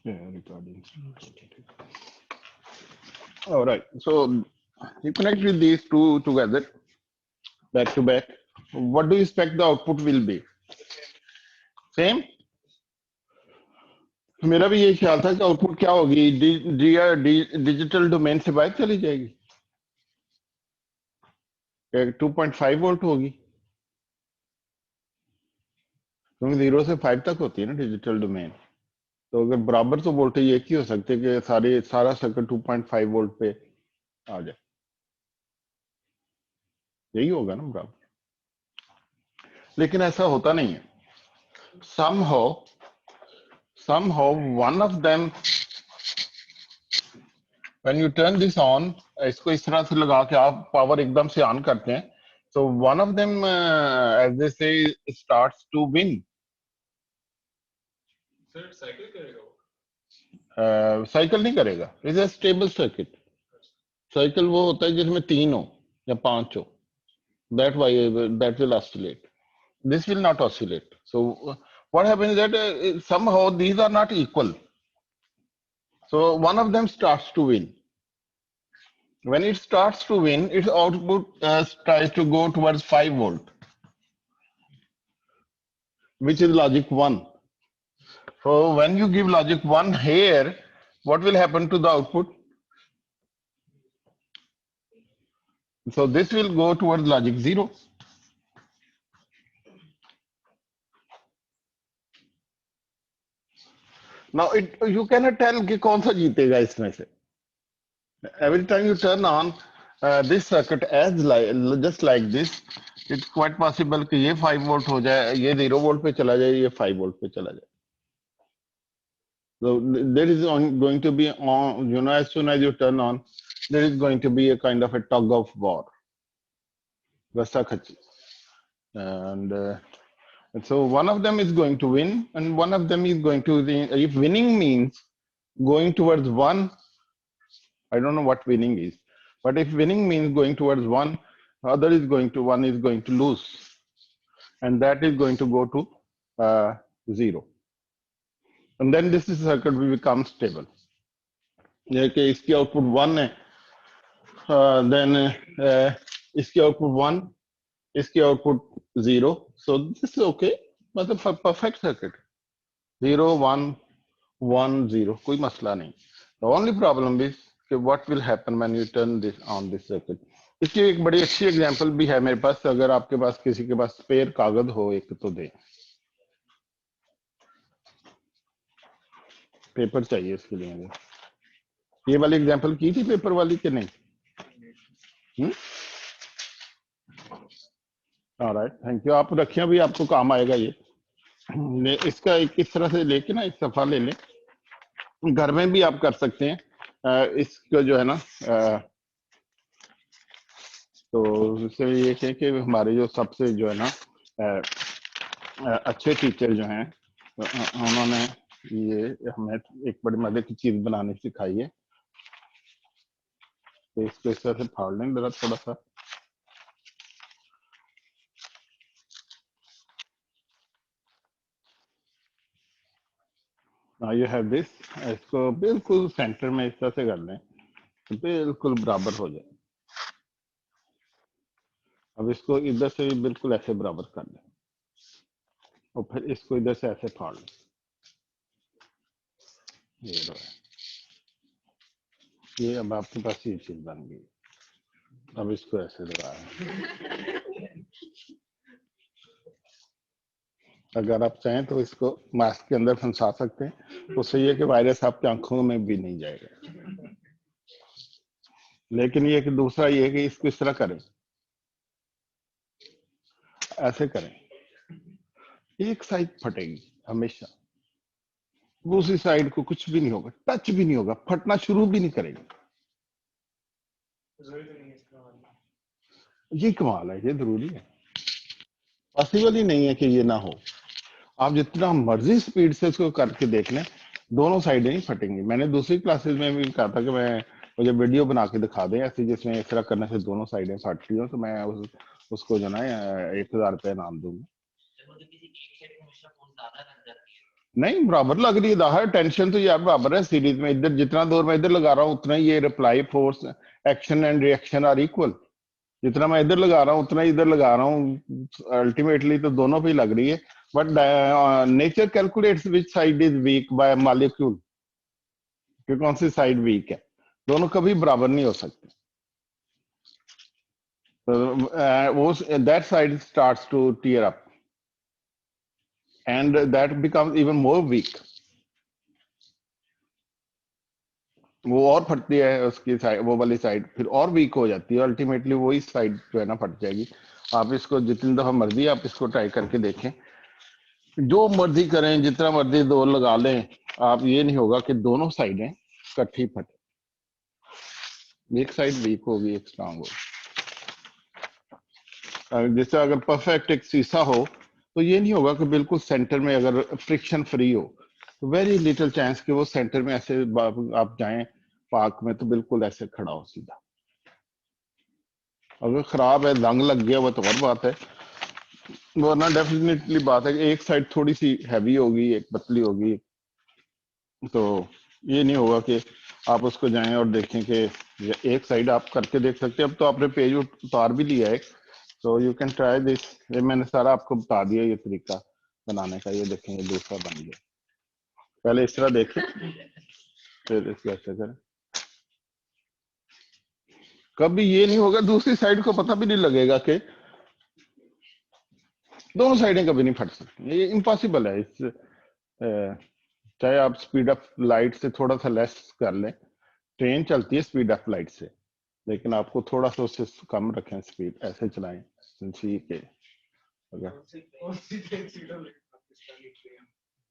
Yeah, recording. All right. So you connect with these two together, back to back. What do you expect the output will be? Same. मेरा भी यही ख्याल था कि output क्या होगी, डिजिटल डोमेन से बाहर चली जाएगी, 2.5 वोल्ट होगी, क्योंकि 0 से 5 तक होती है ना डिजिटल डोमेन। तो अगर बराबर तो वोल्टेज एक ही हो सकते कि सारा सर्किट 2.5 वोल्ट पे आ जाए, यही होगा ना बराबर। लेकिन ऐसा होता नहीं है। somehow one of them, when you turn this on, इसको इस तरह से लगा के आप पावर एकदम से ऑन करते हैं, so one of them, as they say, starts to win. Sir cycle करेगा वो? साइकिल नहीं करेगा, is a stable circuit. Cycle वो होता है जिसमें 3 हो या 5 हो, that will oscillate. This will not oscillate. So what happens is that somehow these are not equal, so one of them starts to win. When it starts to win, its output tries to go towards 5 volt, which is logic 1. So when you give logic 1 here, what will happen to the output? So this will go towards logic 0. Now you cannot tell कि कौन सा जीतेगा इसमें से. Every time you turn on this circuit as just like this, it's quite possible कि ये 5 volt हो जाए, ये 0 volt पे चला जाए, ये 5 volt पे चला जाए. So there is going to be, as soon as you turn on, there is going to be a kind of a tug of war. And so one of them is going to win, and one of them is going to, if winning means going towards one, I don't know what winning is, but if winning means going towards one, one is going to lose, and that is going to go to 0. And then this circuit will become stable. कि इसकी output 1 है, then इसकी output 1, इसकी output 0, so this is okay, मतलब perfect circuit, 0 1 1 0, कोई मसला नहीं. The only problem is what will happen when you turn this on this circuit. इसकी एक बड़ी अच्छी एग्जांपल भी है मेरे पास, अगर आपके पास किसी के पास स्पेयर कागज हो एक तो दे, पेपर चाहिए इसके लिए मुझे. ये वाली एग्जांपल की थी पेपर वाली कि नहीं? Alright, thank you. आप रखिए, अभी आपको काम आएगा ये. इसका इस तरह से लेके ना एक सफा ले लें, घर में भी आप कर सकते हैं. इसको जो है ना, तो इससे ये है कि हमारे जो सबसे जो है ना अच्छे टीचर जो हैं, उन्होंने ये हमें एक बड़ी मजे की चीज बनानी सिखाई है. तो इसको इस तरह से फाड़ लें जरा थोड़ा सा. You have this. इसको बिल्कुल सेंटर में इस तरह से कर लें, बिल्कुल बराबर हो जाए. अब इसको इधर से बिल्कुल ऐसे बराबर कर लें, और फिर इसको इधर से ऐसे फाड़ लें. ये अब आपके पास ये चीज बन गई. अब इसको ऐसे लगाएं. अगर आप चाहें तो इसको मास्क के अंदर फंसा सकते हैं, उससे ये कि वायरस आपकी आंखों में भी नहीं जाएगा. लेकिन ये कि दूसरा ये है कि इसको इस तरह करें, ऐसे करें, एक साइड फटेगी हमेशा, दूसरी साइड को कुछ भी नहीं होगा, टच भी नहीं होगा, फटना शुरू भी नहीं करेगा. ये कमाल है, ये जरूरी है. पॉसिबल ही नहीं है कि ये ना हो. आप जितना मर्जी स्पीड से इसको करके देख लें, दोनों साइडें नहीं फटेंगी. मैंने दूसरी क्लासेस में भी कहा था कि मुझे वीडियो बना के दिखा दें ऐसी जिसमें इस तरह करने से दोनों साइडें फट रही हो, तो मैं उसको जो ना 1000 रुपये इनाम दूंगा. नहीं बराबर लग रही है दाहर, टेंशन तो यार बराबर है सीरीज में, इधर जितना दूर मैं इधर लगा रहा हूँ उतना ही ये reply force action and reaction are equal, जितना मैं इधर लगा रहा हूँ उतना ही इधर लगा रहा हूँ, अल्टीमेटली तो दोनों पे ही लग रही है। But nature calculates which side is weak by molecule, कि कौन सी साइड वीक है, दोनों कभी बराबर नहीं हो सकते। वो that side starts to tear up and that becomes even more weak, वो और फटती है उसकी साइड, वो वाली साइड फिर और वीक हो जाती है, अल्टीमेटली वही साइड जो है ना फट जाएगी। आप इसको जितनी दफा मर्जी आप इसको ट्राई करके देखें, जो मर्जी करें, जितना मर्जी दौर लगा लें, आप ये नहीं होगा कि दोनों साइडें इकट्ठी फटे, एक साइड वीक होगी एक स्ट्रांग होगी। जैसे अगर परफेक्ट एक शीशा हो तो ये नहीं होगा कि बिल्कुल सेंटर में अगर फ्रिक्शन फ्री हो, तो वेरी लिटिल चांस कि वो सेंटर में ऐसे आप जाएं पार्क में तो बिल्कुल ऐसे खड़ा हो सीधा। अगर खराब है, जंग लग गया वो तो और बात है, वरना डेफिनेटली बात है कि एक साइड थोड़ी सी हैवी होगी एक पतली होगी, तो ये नहीं होगा कि आप उसको जाएं और देखें कि एक साइड आप करके देख सकते हैं। अब तो आपने पेज उतार भी लिया है, तो यू कैन ट्राई दिस, ये मैंने सारा आपको बता दिया ये तरीका बनाने का। ये देखें ये दूसरा बन गया, पहले इस तरह देखें फिर इसको ऐसे करें, कभी ये नहीं होगा दूसरी साइड को पता भी नहीं लगेगा कि दोनों साइडें कभी नहीं फट सकती, ये इम्पॉसिबल है। इस चाहे आप स्पीड ऑफ लाइट से थोड़ा सा लेस कर लें, ट्रेन चलती है स्पीड ऑफ लाइट से, लेकिन आपको थोड़ा सा उससे कम रखें स्पीड, ऐसे चलाएं के अगर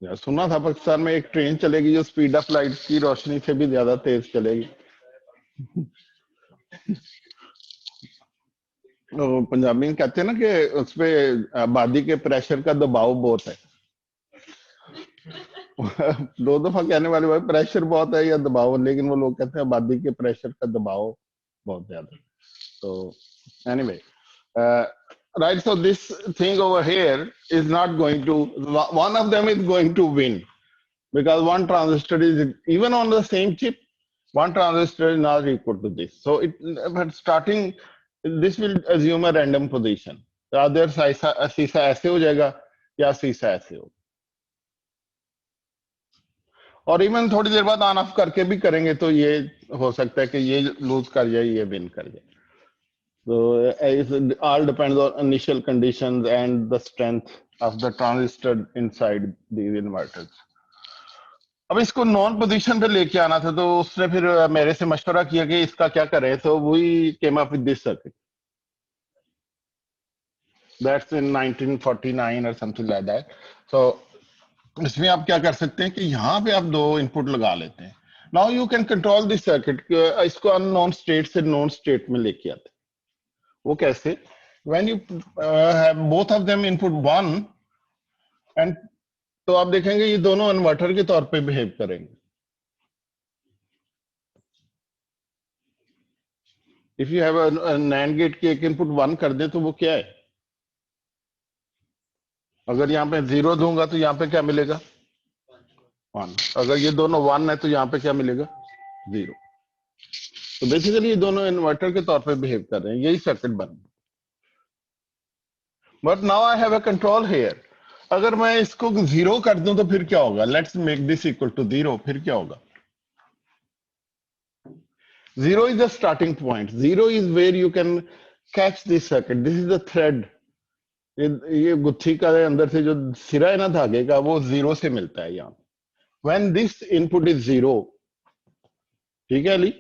यार सुना था पाकिस्तान में एक ट्रेन चलेगी जो स्पीड ऑफ लाइट की रोशनी से भी ज्यादा तेज चलेगी। तो पंजाबी में कहते हैं ना कि उसपे आबादी के प्रेशर का दबाव बहुत है। दो दफा कहने वाले भाई प्रेशर बहुत है या दबाव, लेकिन वो लोग कहते हैं आबादी के प्रेशर का दबाव बहुत ज्यादा। तो anyway, right, so this thing over here is not going to, one of them is going to win because one transistor is even on the same chip, one transistor is not equal to this, so it, but starting this will assume a random position, either शीशा ऐसे हो जाएगा या शीशा ऐसे हो, और even थोड़ी देर बाद ऑन ऑफ करके भी करेंगे तो ये हो सकता है कि ये लूज कर जाए ये विन कर जाए। So it all depends on initial conditions and the strength of the transistor inside these inverters. अब इसको नॉन पोजीशन पे लेके आना था, तो उसने फिर मेरे से मशवरा किया कि इसका क्या करें, तो वही came up with this circuit, that's in 1949 और समथिंग लाइक दैट। सो इसमें आप क्या कर सकते हैं कि यहाँ पे आप दो इनपुट लगा लेते हैं। Now you can control this circuit, इसको अननोन स्टेट से नोन स्टेट में लेके आते हैं। वो कैसे? When you have both of them input 1 and, तो आप देखेंगे ये दोनों इन्वर्टर के तौर पे बिहेव करेंगे। If you have a NAND gate की एक इनपुट 1 कर दे तो वो क्या है, अगर यहाँ पे 0 दूंगा तो यहाँ पे क्या मिलेगा 1, अगर ये दोनों 1 है तो यहाँ पे क्या मिलेगा 0। तो बेसिकली ये दोनों इन्वर्टर के तौर पे बिहेव कर रहे हैं, यही सर्किट बन। But now I have a control here, अगर मैं इसको 0 कर दूं तो फिर क्या होगा, let's make this equal to 0, फिर क्या होगा? 0 is the starting point. 0 is where you can catch this circuit. This is the thread. ये गुत्थी का अंदर से जो सिरा है ना धागे का, वो 0 से मिलता है यहाँ। When this input is 0, ठीक है Ali?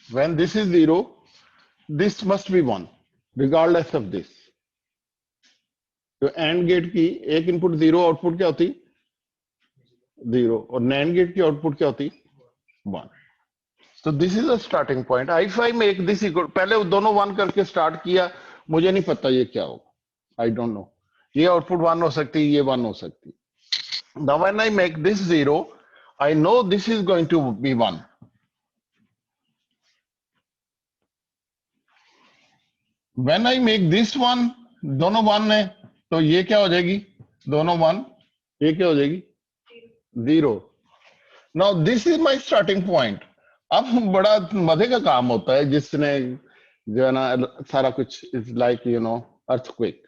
When this is 0, this must be 1, regardless of this. तो एंड गेट की एक इनपुट 0, आउटपुट क्या होती 0, और नैंड गेट की आउटपुट क्या होती 1। तो this is a starting point. I फाई मेक दिस इक्वल, पहले दोनों 1 करके स्टार्ट किया, मुझे नहीं पता ये क्या होगा, आई डोंट नो, ये आउटपुट 1 हो सकती है, ये 1 हो सकती है। Now when I make this 0, I know this is going to be 1. When I make this 1, दोनों 1 है, तो ये क्या हो जाएगी, दोनों 1 ये क्या हो जाएगी 0। Now this is my starting point. अब बड़ा मजे का काम होता है जिसने जो है ना सारा कुछ इज लाइक अर्थक्वेक,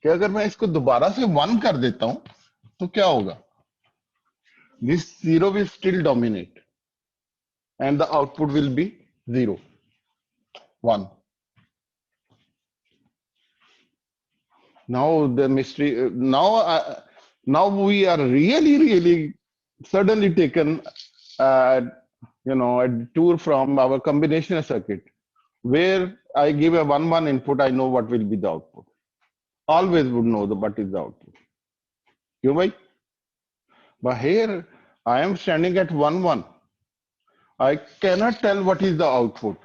कि अगर मैं इसको दोबारा से 1 कर देता हूं तो क्या होगा, this 0 will still dominate and the output will be 0 1. Now the mystery, now we are really suddenly taken uh, a tour from our combinational circuit, where I give a 1 1 input, I know what will be the output, always would know what is the output. You right? But here I am standing at 1 1, I cannot tell what is the output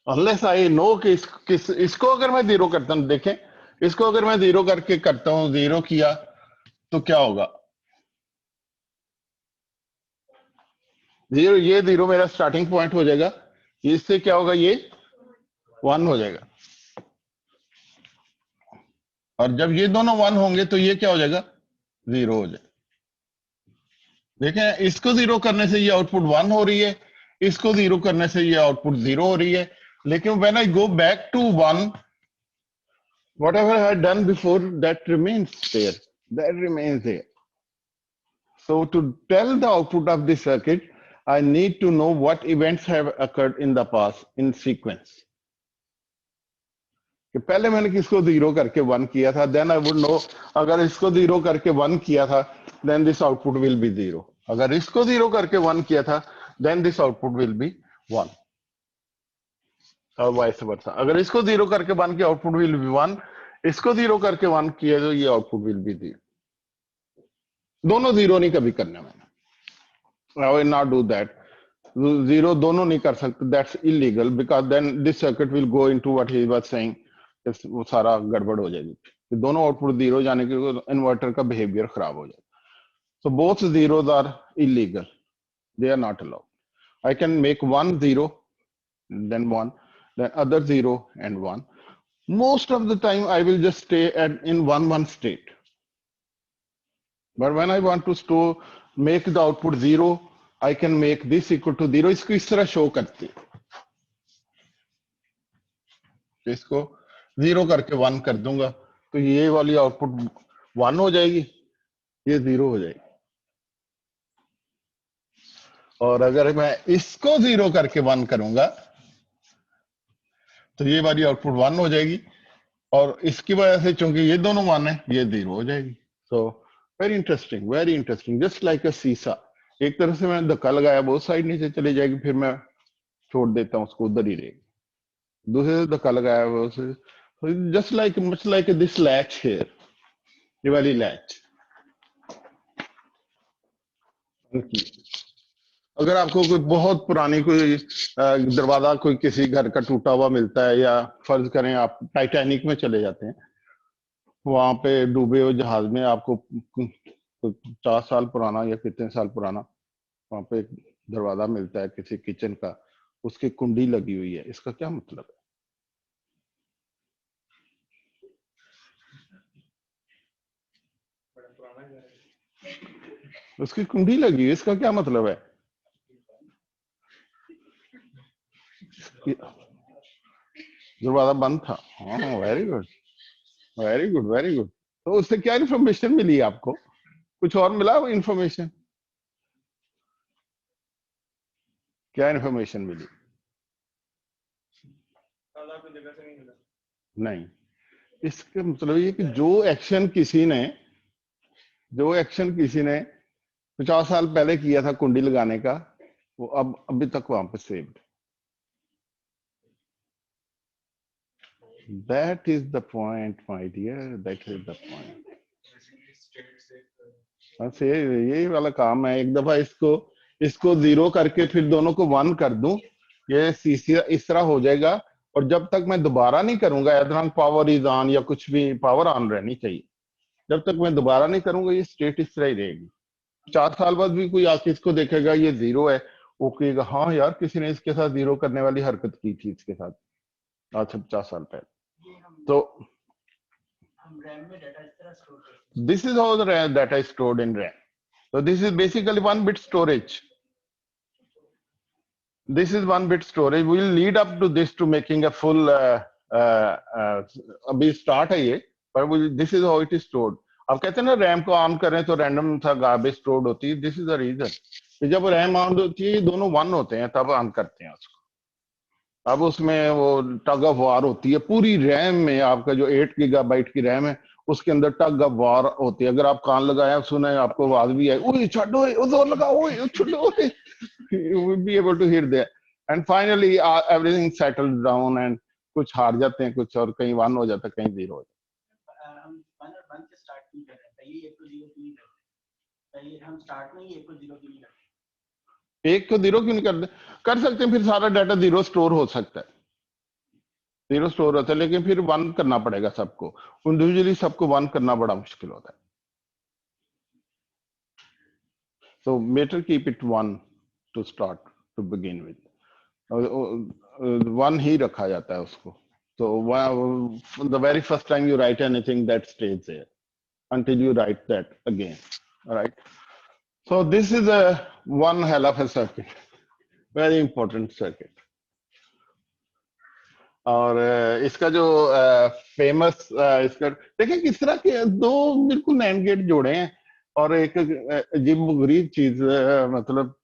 unless I know कि इसको अगर मैं 0 करता हूं, देखें इसको अगर मैं 0 करके करता हूं, 0 किया तो क्या होगा, 0, ये 0 मेरा स्टार्टिंग पॉइंट हो जाएगा, इससे क्या होगा, ये 1 हो जाएगा, और जब ये दोनों 1 होंगे तो ये क्या हो जाएगा 0 हो जाएगा। देखें इसको 0 करने से ये आउटपुट 1 हो रही है, इसको 0 करने से ये आउटपुट 0 हो रही है, लेकिन when I go back to 1, whatever I had done before, that remains there, that remains there. So to tell the output of this circuit, I need to know what events have occurred in the past in sequence. कि पहले मैंने किसको 0 करके 1 किया था, then I would know अगर इसको 0 करके 1 किया था, then this output will be 0. अगर इसको 0 करके 1 किया था, then this output will be 1. और वाइस वर्सा, अगर इसको 0 करके 1 किया, आउटपुट विल बी 1, इसको 0 करके 1 किया तो ये आउटपुट विल बी 0. दोनों 0 नहीं कभी करना मैंने, I will not do that. 0 दोनों नहीं कर सकते, that's illegal, because then this circuit will go into what he was saying, वो सारा गड़बड़ हो जाएगी, दोनों आउटपुट 0 जाने के इन्वर्टर का बिहेवियर खराब हो जाएगा. So both zeros are illegal, they are not allowed. I can make 1 0, then 1, then other 0 and 1. Most of the time I will just stay in 1 1 state. But when I want to store, make the output 0, I can make this equal to 0. इसको इस तरह show करती है, इसको 0 करके 1 कर दूंगा तो ये वाली आउटपुट 1 हो जाएगी, ये 0 हो जाएगी, और अगर मैं इसको 0 करके 1 करूंगा तो ये वाली आउटपुट 1 हो जाएगी, और इसकी वजह से चूंकि ये दोनों 1 है, ये 0 हो जाएगी. So very interesting, just like अ सीसा. एक तरह से मैंने धक्का लगाया, बहुत साइड नीचे चली जाएगी, फिर मैं छोड़ देता हूँ उसको, उधर ही रहेगी. दूसरे से धक्का लगाया हुआ उसे, just like much like this latch here, ये वाली लैच. अगर आपको कोई बहुत पुरानी कोई दरवाजा कोई किसी घर का टूटा हुआ मिलता है, या फर्ज करें आप टाइटैनिक में चले जाते हैं, वहां पे डूबे हुए जहाज में आपको 50 साल पुराना या कितने साल पुराना वहां पे एक दरवाजा मिलता है किसी किचन का, उसकी कुंडी लगी हुई है, इसका क्या मतलब है, उसकी कुंडी लगी हुई, इसका क्या मतलब है, दरवाजा बंद था. हाँ, very good very good very good. तो उससे क्या इन्फॉर्मेशन मिली आपको, कुछ और मिला वो इन्फॉर्मेशन, क्या इन्फॉर्मेशन मिली, नहीं. इसका मतलब ये कि जो एक्शन किसी ने 50 साल पहले किया था कुंडी लगाने का, वो अब अभी तक वहां पे saved. That is the point, my dear. That is the point. बस यही वाला काम है. एक दफा इसको 0 करके फिर दोनों को 1 कर दूं, ये इस तरह हो जाएगा, और जब तक मैं दोबारा नहीं करूंगा, एज पावर इज ऑन या कुछ भी, पावर ऑन रहनी चाहिए, जब तक मैं दोबारा नहीं करूंगा ये स्टेट इस तरह ही रहेगी. 4 साल बाद भी कोई आके इसको देखेगा ये 0 है, वो कहेगा हाँ यार किसी ने इसके साथ 0 करने वाली हरकत की थी इसके साथ आज से 50 साल पहले. तो हम रैम में डाटा इस तरह स्टोर करते हैं। This is how the data is stored in RAM. So this is basically 1-bit storage. This is 1-bit storage. We will lead up to this to making a full. अभी start है ये, but this is how it is stored. अब कहते हैं ना RAM को on करें तो रैंडम सा गार्बेज स्टोर्ड होती है. This is the reason. जब रैम ऑन होती है दोनों 1 होते हैं तब ऑन करते हैं उसको. अब उसमें वो टग ऑफ वार होती है पूरी रैम में. आपका जो 8 गीगाबाइट की रैम है उसके अंदर टग ऑफ वार होती है. अगर आप कान लगाए सुने आपको आवाज भी आई ओए छोड़ो जोर लगाओ ओए छोड़ो, you will be able to hear that. And finally everything settles down and कुछ हार जाते हैं कुछ और कहीं 1 हो जाता है कहीं 0 हो जाता हम 1 और 1 से स्टार्ट नहीं कर रहे हैं. पहले 1 को 0 क्यों नहीं करते? पहले हम स्टार्ट में ही 1 को 0 क्यों नहीं करते? 1 को 0 क्यों नहीं करते? कर सकते हैं. फिर सारा डाटा 0 स्टोर हो सकता है. 0 स्टोर होता है लेकिन फिर 1 करना पड़ेगा सबको. इंडिविजुअली सबको 1 करना बड़ा मुश्किल होता है. So better keep it 1 to start to begin with. 1 ही रखा जाता है उसको. So the very first time you write anything that stays there until you write that again. All right. So this is a one hell of a circuit. Very important circuit. और इसका जो famous इसका देखिए किस तरह के 2 बिल्कुल NAND gate जोड़े हैं और एक अजीब गरीब चीज मतलब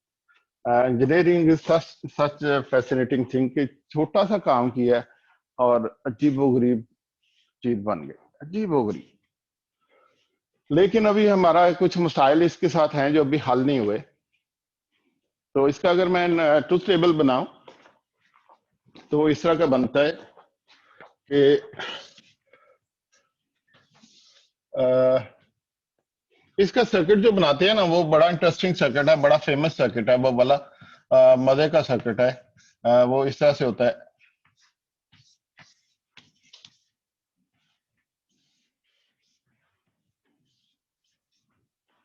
इंजीनियरिंग सच फैसिनेटिंग थिंग कि छोटा सा काम किया और अजीब गरीब चीज बन गई. अजीब गरीब. लेकिन अभी हमारा कुछ मसाइल इसके साथ हैं जो अभी हल नहीं हुए. तो इसका अगर मैं ट्रुथ टेबल बनाऊं तो इस तरह का बनता है कि इसका सर्किट जो बनाते हैं ना वो बड़ा इंटरेस्टिंग सर्किट है. बड़ा फेमस सर्किट है. वो वाला मजे का सर्किट है. वो इस तरह से होता है.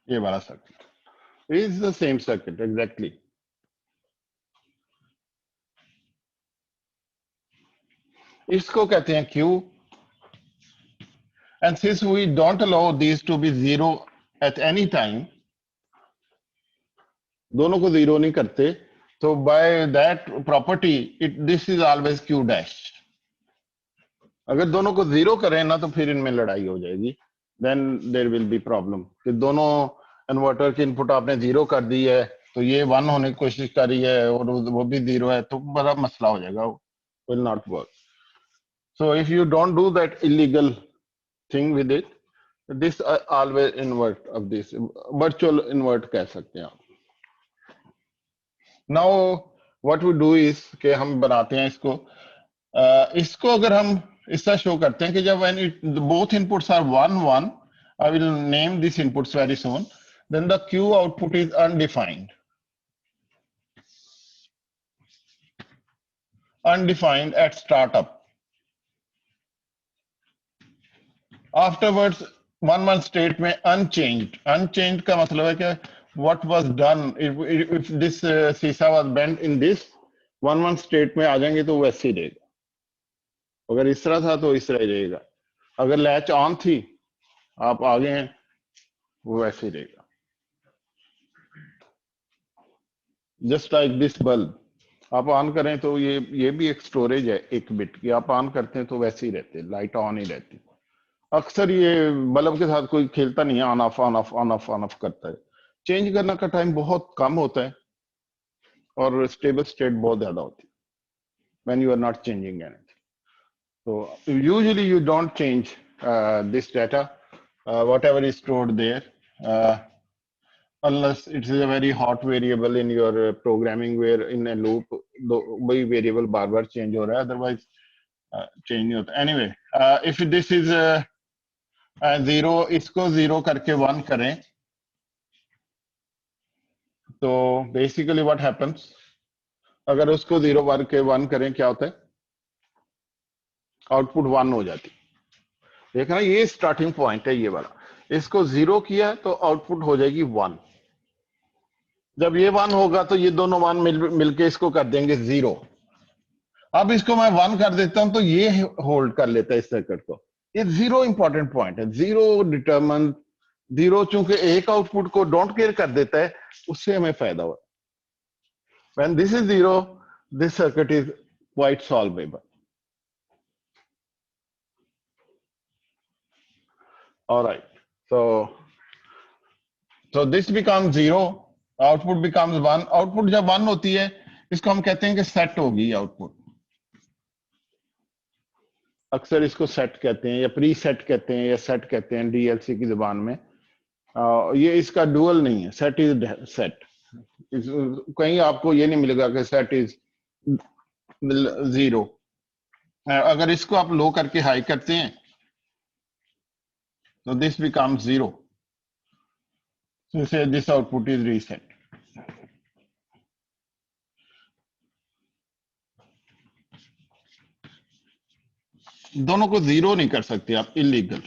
ये वाला circuit is the same circuit exactly. इसको कहते हैं Q. And since we don't allow these to be 0 at any time, दोनों को 0 नहीं करते तो by that property this is always Q dash. अगर दोनों को 0 करें ना तो फिर इनमें लड़ाई हो जाएगी. Then there will be problem कि दोनों इन्वर्टर की इनपुट आपने 0 कर दी है तो ये 1 होने की कोशिश कर रही है और वो भी 0 है तो बड़ा मसला हो जाएगा. Will not work. So if you don't do that illegal thing with it, this always invert of this virtual invert कह सकते हैं आप. Now what we do is कि हम बनाते हैं इसको. इसको अगर हम इस तरह शो करते हैं कि जब when both inputs are 1 1, I will name these inputs very soon. Then the Q output is undefined. Undefined at startup. Afterwards 1 1 state में unchanged. Unchanged का मतलब है कि what was done if this सीसा was bent in this 1 1 state में आ जाएंगे तो वैसे ही रहेगा. अगर इस तरह था तो इस तरह ही रहेगा. अगर लैच ऑन थी आप आगे हैं वो वैसे ही रहेगा. जस्ट लाइक दिस बल्ब आप ऑन करें तो ये भी एक स्टोरेज है 1 बिट की. आप ऑन करते हैं तो वैसे ही रहते, लाइट ऑन ही रहती. अक्सर ये बल्ब के साथ कोई खेलता नहीं है. On off on off on off on off करता है. चेंज करने का टाइम बहुत कम होता है और स्टेबल स्टेट बहुत ज्यादा होती है when you are not changing anything. So usually you don't change this data, whatever is stored there, unless it is a very hot variable in your programming where in a loop वही variable बार बार change हो रहा है. Otherwise change नहीं होता. Anyway, if this is 0, इसको 0 करके 1 करें तो basically what happens, अगर उसको 0 करके 1 करें क्या होता है, आउटपुट 1 हो जाती. देखना ये स्टार्टिंग पॉइंट है ये वाला. इसको 0 किया तो आउटपुट हो जाएगी 1. जब ये 1 होगा तो ये दोनों 1 मिलके इसको कर देंगे 0. अब इसको मैं 1 कर देता हूं तो ये होल्ड कर लेता है इस सर्किट को. ये जीरो इंपॉर्टेंट पॉइंट है। जीरो डिटरमन, जीरो चूंकि एक आउटपुट को डोंट केयर कर देता है, उससे हमें फायदा हुआ। When this is zero, this circuit is quite solvable. All right. So this becomes zero. Output becomes one. Output जब one होती है, इसको हम कहते हैं कि सेट होगी आउटपुट। अक्सर इसको सेट कहते हैं या प्री सेट कहते हैं या सेट कहते हैं डीएलसी की जुबान में। ये इसका डुअल नहीं है, सेट इज सेट। कहीं आपको ये नहीं मिलेगा कि सेट इज जीरो। अगर इसको आप लो करके हाई करते हैं तो this becomes zero, so say this output is reset. दोनों को जीरो नहीं कर सकते आप, इलीगल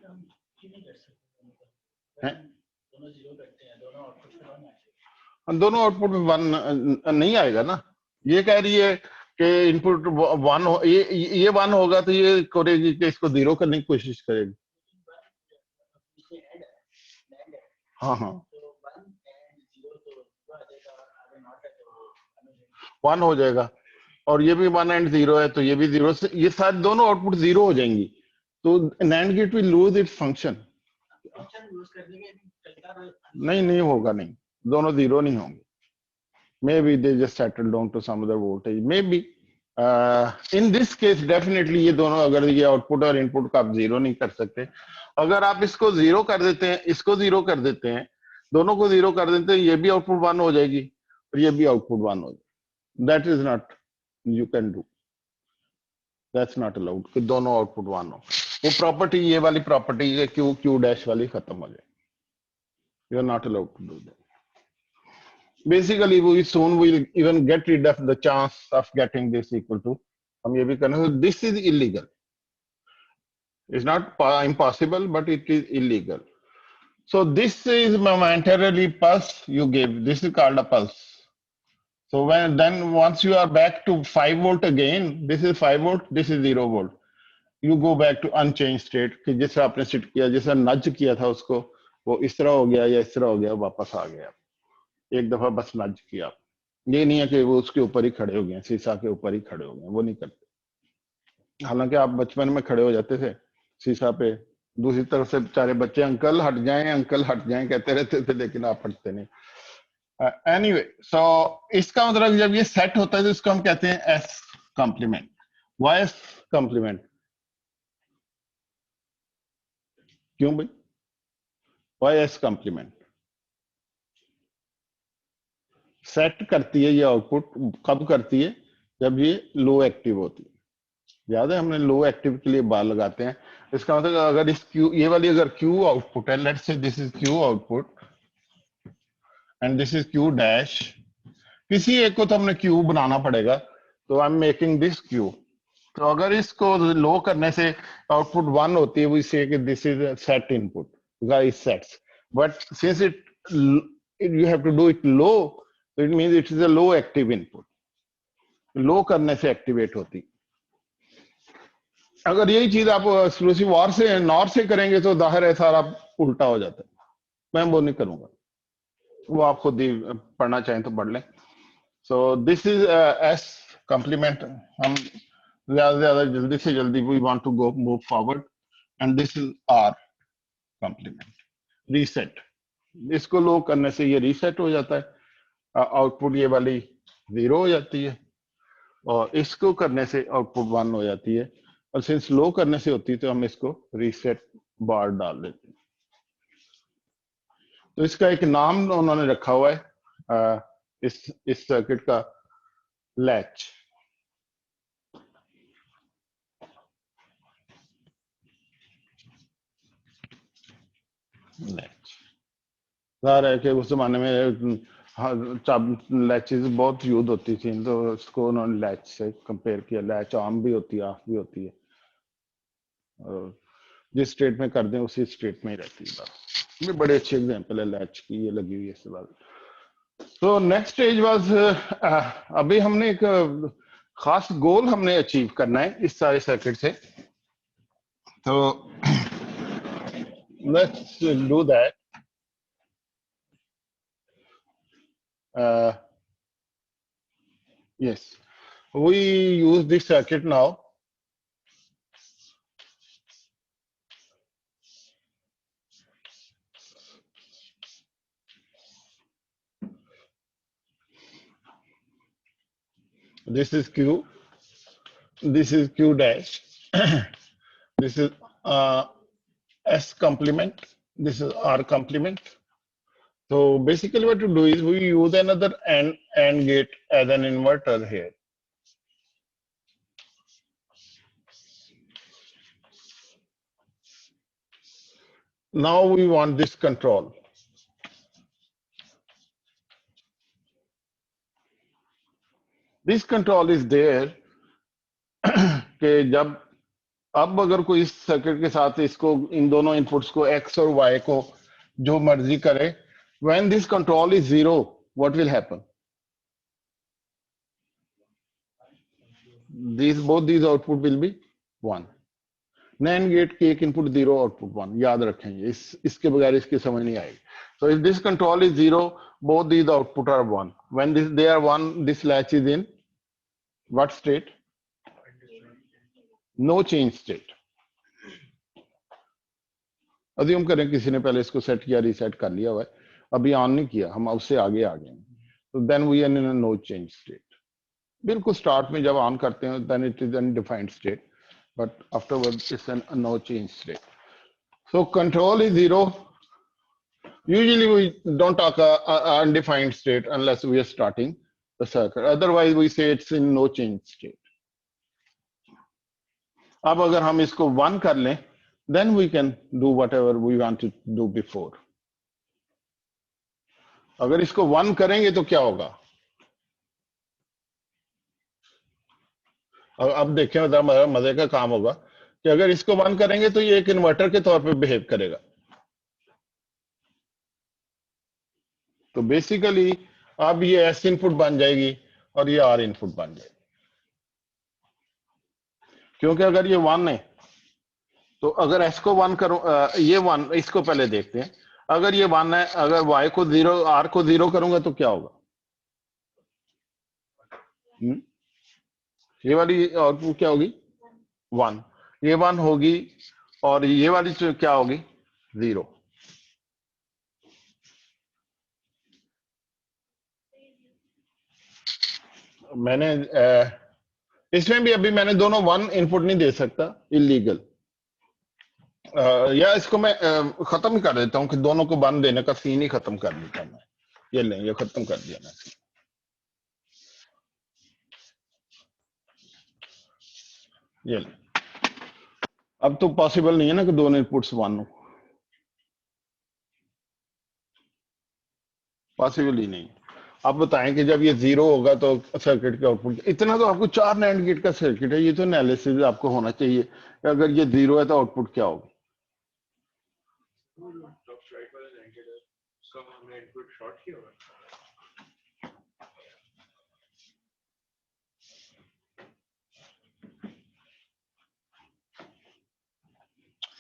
हम क्यों नहीं कर सकते है। दोनों जीरो करते हैं, दोनों आउटपुट में वन आते दोनों आउटपुट में वन नहीं आएगा ना। ये कह रही है कि इनपुट वन हो, ये वन होगा तो ये करेगी कि इसको जीरो करने की कोशिश करेगी। हैं। हाँ हाँ, तो वन एंड जीरो तो आ जाएगा, और आगे नॉट है तो वन हो जाएगा। और ये भी वन एंड जीरो है तो ये भी जीरो से, ये सारे दोनों आउटपुट जीरो हो जाएंगी, तो NAND gate will lose its function. Function use करने के चलता नहीं होगा, नहीं, दोनों जीरो नहीं होंगे। Maybe they just settle down to some other voltage. Maybe in this case definitely ये दोनों, अगर ये आउटपुट और इनपुट का आप जीरो नहीं कर सकते। अगर आप इसको जीरो कर देते हैं, इसको जीरो कर देते हैं, दोनों को जीरो कर देते हैं, ये भी आउटपुट वन हो जाएगी और ये भी आउटपुट वन हो जाएगी। That is not you can do, that's not allowed कि दोनों आउटपुट वन हो। वो प्रॉपर्टी, ये वाली प्रॉपर्टी है क्यू डैश वाली खत्म हो जाए। You are not allowed to do that. Basically we soon will even get rid of the chance of getting this equal to, हम ये भी करना, this is illegal. It's not impossible, but it is illegal. So this is momentarily pulse you give, this is called a pulse. So when then once you are back to 5 volt again, this is 5 volt, this is 0 volt, you go back to unchanged state कि जिस तरह आपने set किया, जैसा नज किया था उसको, वो इस तरह हो गया या इस तरह हो गया, वापस आ गया। एक दफा बस नज किया, ये नहीं है कि वो उसके ऊपर ही खड़े हो गए, शीशा के ऊपर ही खड़े हो गए, वो नहीं करते। हालांकि आप बचपन में खड़े हो जाते थे शीशा पे, दूसरी तरफ से बेचारे बच्चे अंकल हट जाएं कहते रहते थे, लेकिन आप हटते नहीं। एनीवे, सो इसका मतलब जब ये सेट होता है तो इसको हम कहते हैं S complement. Why S complement? क्यों भाई, वाई एस कॉम्प्लीमेंट? सेट करती है ये आउटपुट, कब करती है? जब ये लो एक्टिव होती है। याद है हमने लो एक्टिव के लिए बार लगाते हैं। इसका मतलब अगर इस क्यू, ये वाली अगर क्यू आउटपुट है, let's say this is Q output and this is Q dash, किसी एक को तो हमने क्यू बनाना पड़ेगा, तो I am making this Q. तो अगर इसको लो करने से आउटपुट वन होती है, we say this is set input, is sets, but since it you have to do it low, so it means it is a low active input, लो करने से activate होती। अगर यही चीज आप एक्सक्लूसिव ऑर से नॉर से करेंगे तो जाहिर है सारा उल्टा हो जाता है। मैं वो नहीं करूंगा, वो आप खुद ही पढ़ना चाहें तो पढ़ लें। So this is S complement. हम ज्यादा से ज्यादा जल्दी से जल्दी we want to go move forward, and this is R complement. Reset, इसको लो करने से ये रीसेट हो जाता है, आउटपुट ये वाली जीरो हो जाती है, और इसको करने से आउटपुट वन हो जाती है, और सिंस लो करने से होती है तो हम इसको रीसेट बार डाल देते हैं। तो इसका एक नाम उन्होंने रखा हुआ है इस सर्किट का, लैच। लैच ज़ाहिर है कि उस जमाने में लैचेस बहुत यूज होती थी, तो उसको उन्होंने लैच से कंपेयर किया। लैच आम भी होती है, ऑफ भी होती है, और जिस स्टेट में कर दें उसी स्टेट में ही रहती है। ये बड़े अच्छे एग्जांपल है लैच की, ये लगी हुई है इस बार। सो नेक्स्ट स्टेज वाज, अभी हमने एक खास गोल हमने अचीव करना है इस सारे सर्किट से, तो let's do that. Yes, we use this circuit now. This is Q, this is Q dash, this is S complement, this is R complement. So basically what to do is we use another AND gate as an inverter here. Now we want this control. This control is there कि जब अब अगर कोई इस circuit के साथ इसको इन दोनों इनपुट्स को X और Y को जो मर्जी करे, when this control is zero, what will happen? Both these output will be 1. NAND gate की एक इनपुट 0, आउटपुट 1, याद रखेंगे, इसके बगैर इसकी समझ नहीं आएगी. So if this control is 0, both these output are 1. When they are 1, this latch is in what state? No change state. Assume करें किसी ने पहले इसको सेट किया, रीसेट कर लिया हुआ है, अभी ऑन नहीं किया, हम उससे आगे आ गए, तो then we are in a no change state. बिल्कुल स्टार्ट में जब ऑन करते हैं then it is undefined state, but afterwards it's a no change state. So control is 0. Usually we don't talk undefined state unless we are starting the circuit. Otherwise we say it's in no change state. अब अगर हम इसको 1 कर लें, then we can do whatever we want to do before. अगर इसको 1 करेंगे तो क्या होगा? अब देखें, मजे का काम होगा कि अगर इसको 1 करेंगे तो ये एक इन्वर्टर के तौर पे बिहेव करेगा. तो बेसिकली अब ये एस इनपुट बन जाएगी और ये आर इनपुट बन जाएगी, क्योंकि अगर ये 1 है तो अगर एस को 1 करूं, ये 1, इसको पहले देखते हैं. अगर ये 1 है, अगर वाई को 0, आर को 0 करूंगा तो क्या होगा? ये वाली आउटपुट क्या होगी? 1. ये 1 होगी और ये वाली क्या होगी? 0. मैंने इसमें भी अभी मैंने दोनों 1 इनपुट नहीं दे सकता, इलीगल. या इसको मैं खत्म कर देता हूं कि दोनों को 1 देने का सीन ही खत्म कर देता हूं मैं. ये लें, ये खत्म कर दिया मैं. ये लें. अब तो पॉसिबल नहीं है ना कि दोनों इनपुट्स 1 हो, पॉसिबल ही नहीं. आप बताएं कि जब ये 0 होगा तो सर्किट का आउटपुट, इतना तो आपको 4 नैंड गेट का सर्किट है, ये तो एनालिसिस आपको होना चाहिए. अगर ये 0 है तो आउटपुट क्या होगा?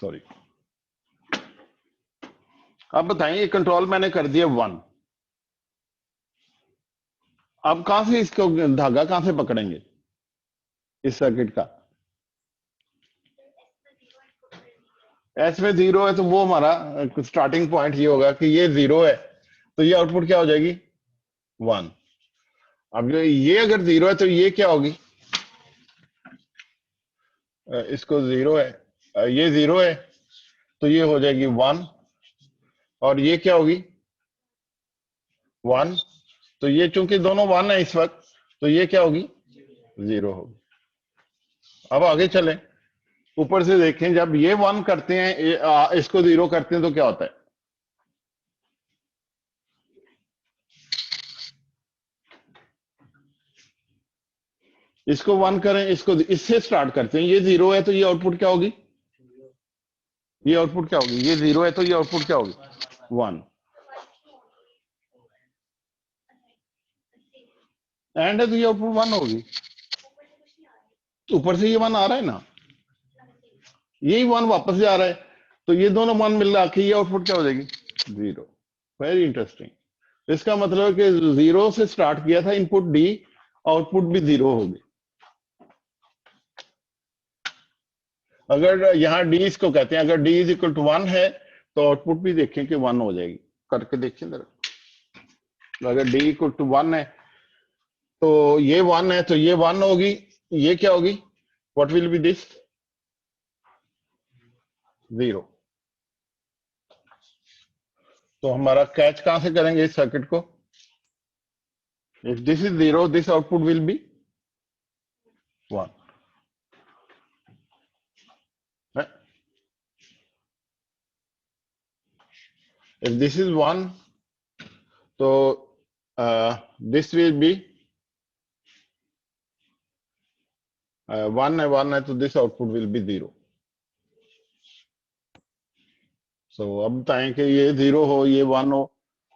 सॉरी. आप बताएं, ये कंट्रोल मैंने कर दिया 1. अब कहां से इसको धागा कहां से पकड़ेंगे इस सर्किट का? एस में 0 है तो वो हमारा स्टार्टिंग पॉइंट ये होगा कि ये 0 है तो ये आउटपुट क्या हो जाएगी? 1. अब ये अगर 0 है तो ये क्या होगी? इसको 0 है, ये 0 है तो ये हो जाएगी 1. और ये क्या होगी? 1. तो ये चूंकि दोनों 1 है इस वक्त, तो ये क्या होगी? 0 होगी. अब आगे चलें, ऊपर से देखें, जब ये 1 करते हैं, इसको 0 करते हैं तो क्या होता है? इसको 1 करें, इसको इससे स्टार्ट करते हैं, ये 0 है तो ये आउटपुट क्या होगी? ये आउटपुट क्या होगी? ये 0 है तो ये आउटपुट क्या होगी? 1. एंड है तो ये आउटपुट 1 होगी। ऊपर से ये 1 आ रहा है ना, यही 1 वापस जा रहा है, तो ये दोनों 1 मिला के ये आउटपुट क्या हो जाएगी? 0। Very interesting. इसका मतलब है कि 0 से स्टार्ट किया था इनपुट डी, आउटपुट भी 0 होगी। अगर यहाँ डी इसको कहते हैं, अगर डी इज इक्वल टू 1 है तो आउटपुट भी देखें कि 1 हो जाएगी। करके देखिए जरा। अगर डी इक्वल टू 1 है तो ये 1 है, तो ये 1 होगी, ये क्या होगी? What will be this? 0। तो हमारा कैच कहां से करेंगे इस सर्किट को? If this is 0, this output will be 1। If this is 1, so this will be 1 है, 1 है, तो this output will be 0. So अब बताएं कि ये 0 हो, ये 1 हो,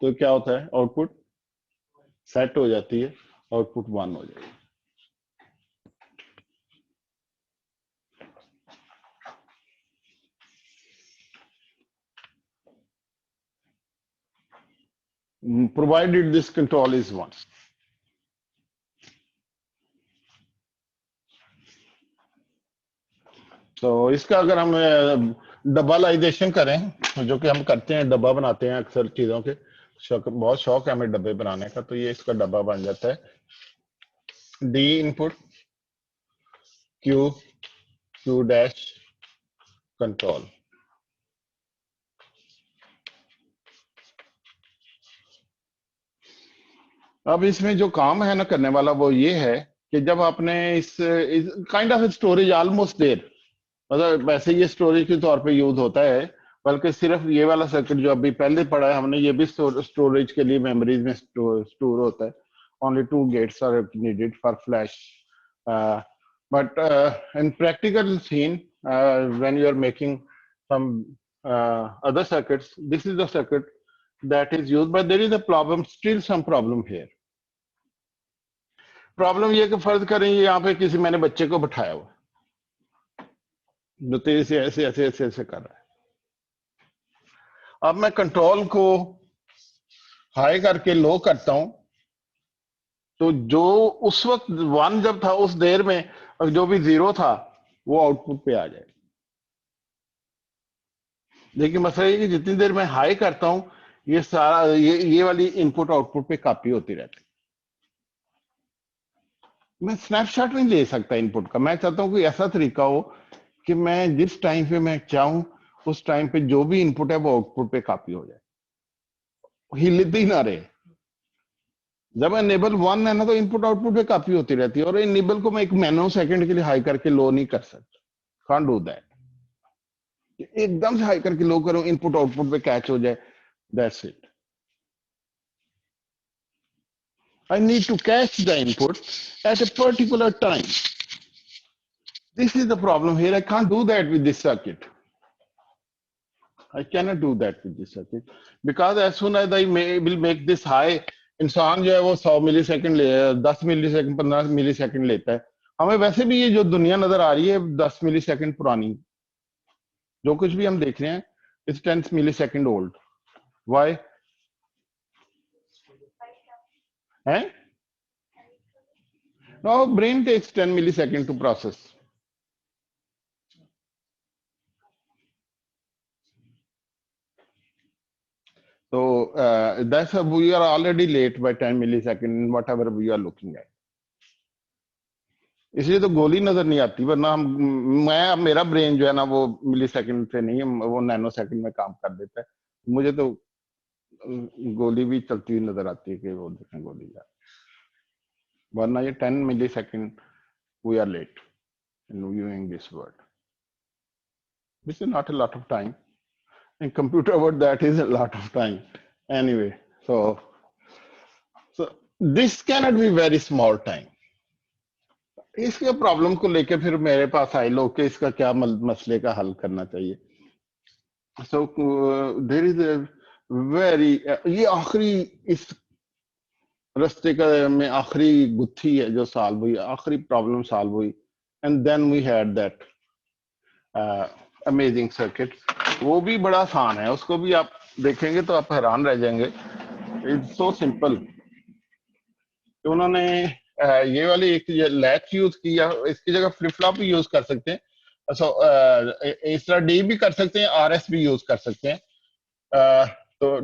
तो क्या होता है? आउटपुट सेट हो जाती है, आउटपुट 1 हो जाएगी। Provided this control is 1. तो इसका अगर हम डब्बालाइजेशन करें, जो कि हम करते हैं, डब्बा बनाते हैं अक्सर चीजों के, बहुत शौक है हमें डब्बे बनाने का, तो ये इसका डब्बा बन जाता है D input Q dash control. अब इसमें जो काम है ना करने वाला, वो ये है कि जब आपने इस काइंड ऑफ स्टोरेज ऑलमोस्ट देर, मतलब वैसे ये स्टोरेज के तौर पे यूज होता है, बल्कि सिर्फ ये वाला सर्किट जो अभी पहले पढ़ा है हमने, ये भी स्टोरेज के लिए मेमोरीज में स्टोर होता है। Only 2 gates are needed for flash, but in practical scene when you are making some other circuits, this is the circuit that is used, but there is a problem, still some problem here. Problem ये कि फर्ज करें यहाँ पे किसी मैंने बच्चे को बिठाया हुआ जो तेजी से ऐसे ऐसे ऐसे ऐसे कर रहा है। अब मैं कंट्रोल को हाई करके लो करता हूं, तो जो उस वक्त 1 जब था उस देर में, और जो भी 0 था वो आउटपुट पे आ जाए। लेकिन मसला ये कि जितनी देर मैं हाई करता हूं, ये सारा ये वाली इनपुट आउटपुट पे कॉपी होती रहती है। मैं स्नैपशॉट नहीं ले सकता इनपुट का। मैं चाहता हूं कोई ऐसा तरीका हो कि मैं जिस टाइम पे मैं चाहूं उस टाइम पे जो भी इनपुट है वो आउटपुट पे कॉपी हो जाए, हिलती ही ना रहे। जब एनेबल 1 है ना, तो इनपुट आउटपुट पे कॉपी होती रहती है, और इनेबल को मैं 1 नैनो सेकंड के लिए हाई करके लो नहीं कर सकता। Can't do that. एकदम से हाई करके लो करो, इनपुट आउटपुट पे कैच हो जाए, that's it. I need to catch the input at a particular time. This is the problem here. I can't do that with this circuit. I cannot do that with this circuit because as soon as I will make this high, इंसान जो है वो 100 मिली second ले, 10 milli second, 15 मिली second लेता है। हमें वैसे भी ये जो दुनिया नजर आ रही है 10 मिली सेकंड पुरानी, जो कुछ भी हम देख रहे हैं it's 10 milli second old. Why है? No, brain takes 10 milli second to process. So that's we are already late by 10 millisecond in whatever we are looking at. इसलिए तो गोली नजर नहीं आती, वरना हम मेरा ब्रेन जो है ना वो मिली सेकंड से नहीं, वो नैनो सेकंड में काम कर देता है। मुझे तो गोली भी चलती हुई नजर आती है कि वो देखें गोली यार, वरना ये 10 milli second we are late in viewing this word. This is not a lot of time. In computer word that is a lot of time. Anyway, so this cannot be very small time. इसके problem को लेके फिर मेरे पास आए लोग कि इसका क्या मसले का हल करना चाहिए। So there is a very, ये आखिरी इस रास्ते का में आखिरी गुत्थी है जो सॉल्व हुई, आखिरी प्रॉब्लम सॉल्व हुई, and then we had that amazing circuit. वो भी बड़ा आसान है, उसको भी आप देखेंगे तो आप हैरान रह जाएंगे। It's so simple. उन्होंने ये वाली एक लैच यूज किया, इसकी जगह फ्लिप फ्लॉप भी यूज कर सकते हैं। सो इस तरह डी भी कर सकते हैं, आरएस भी यूज कर सकते हैं। तो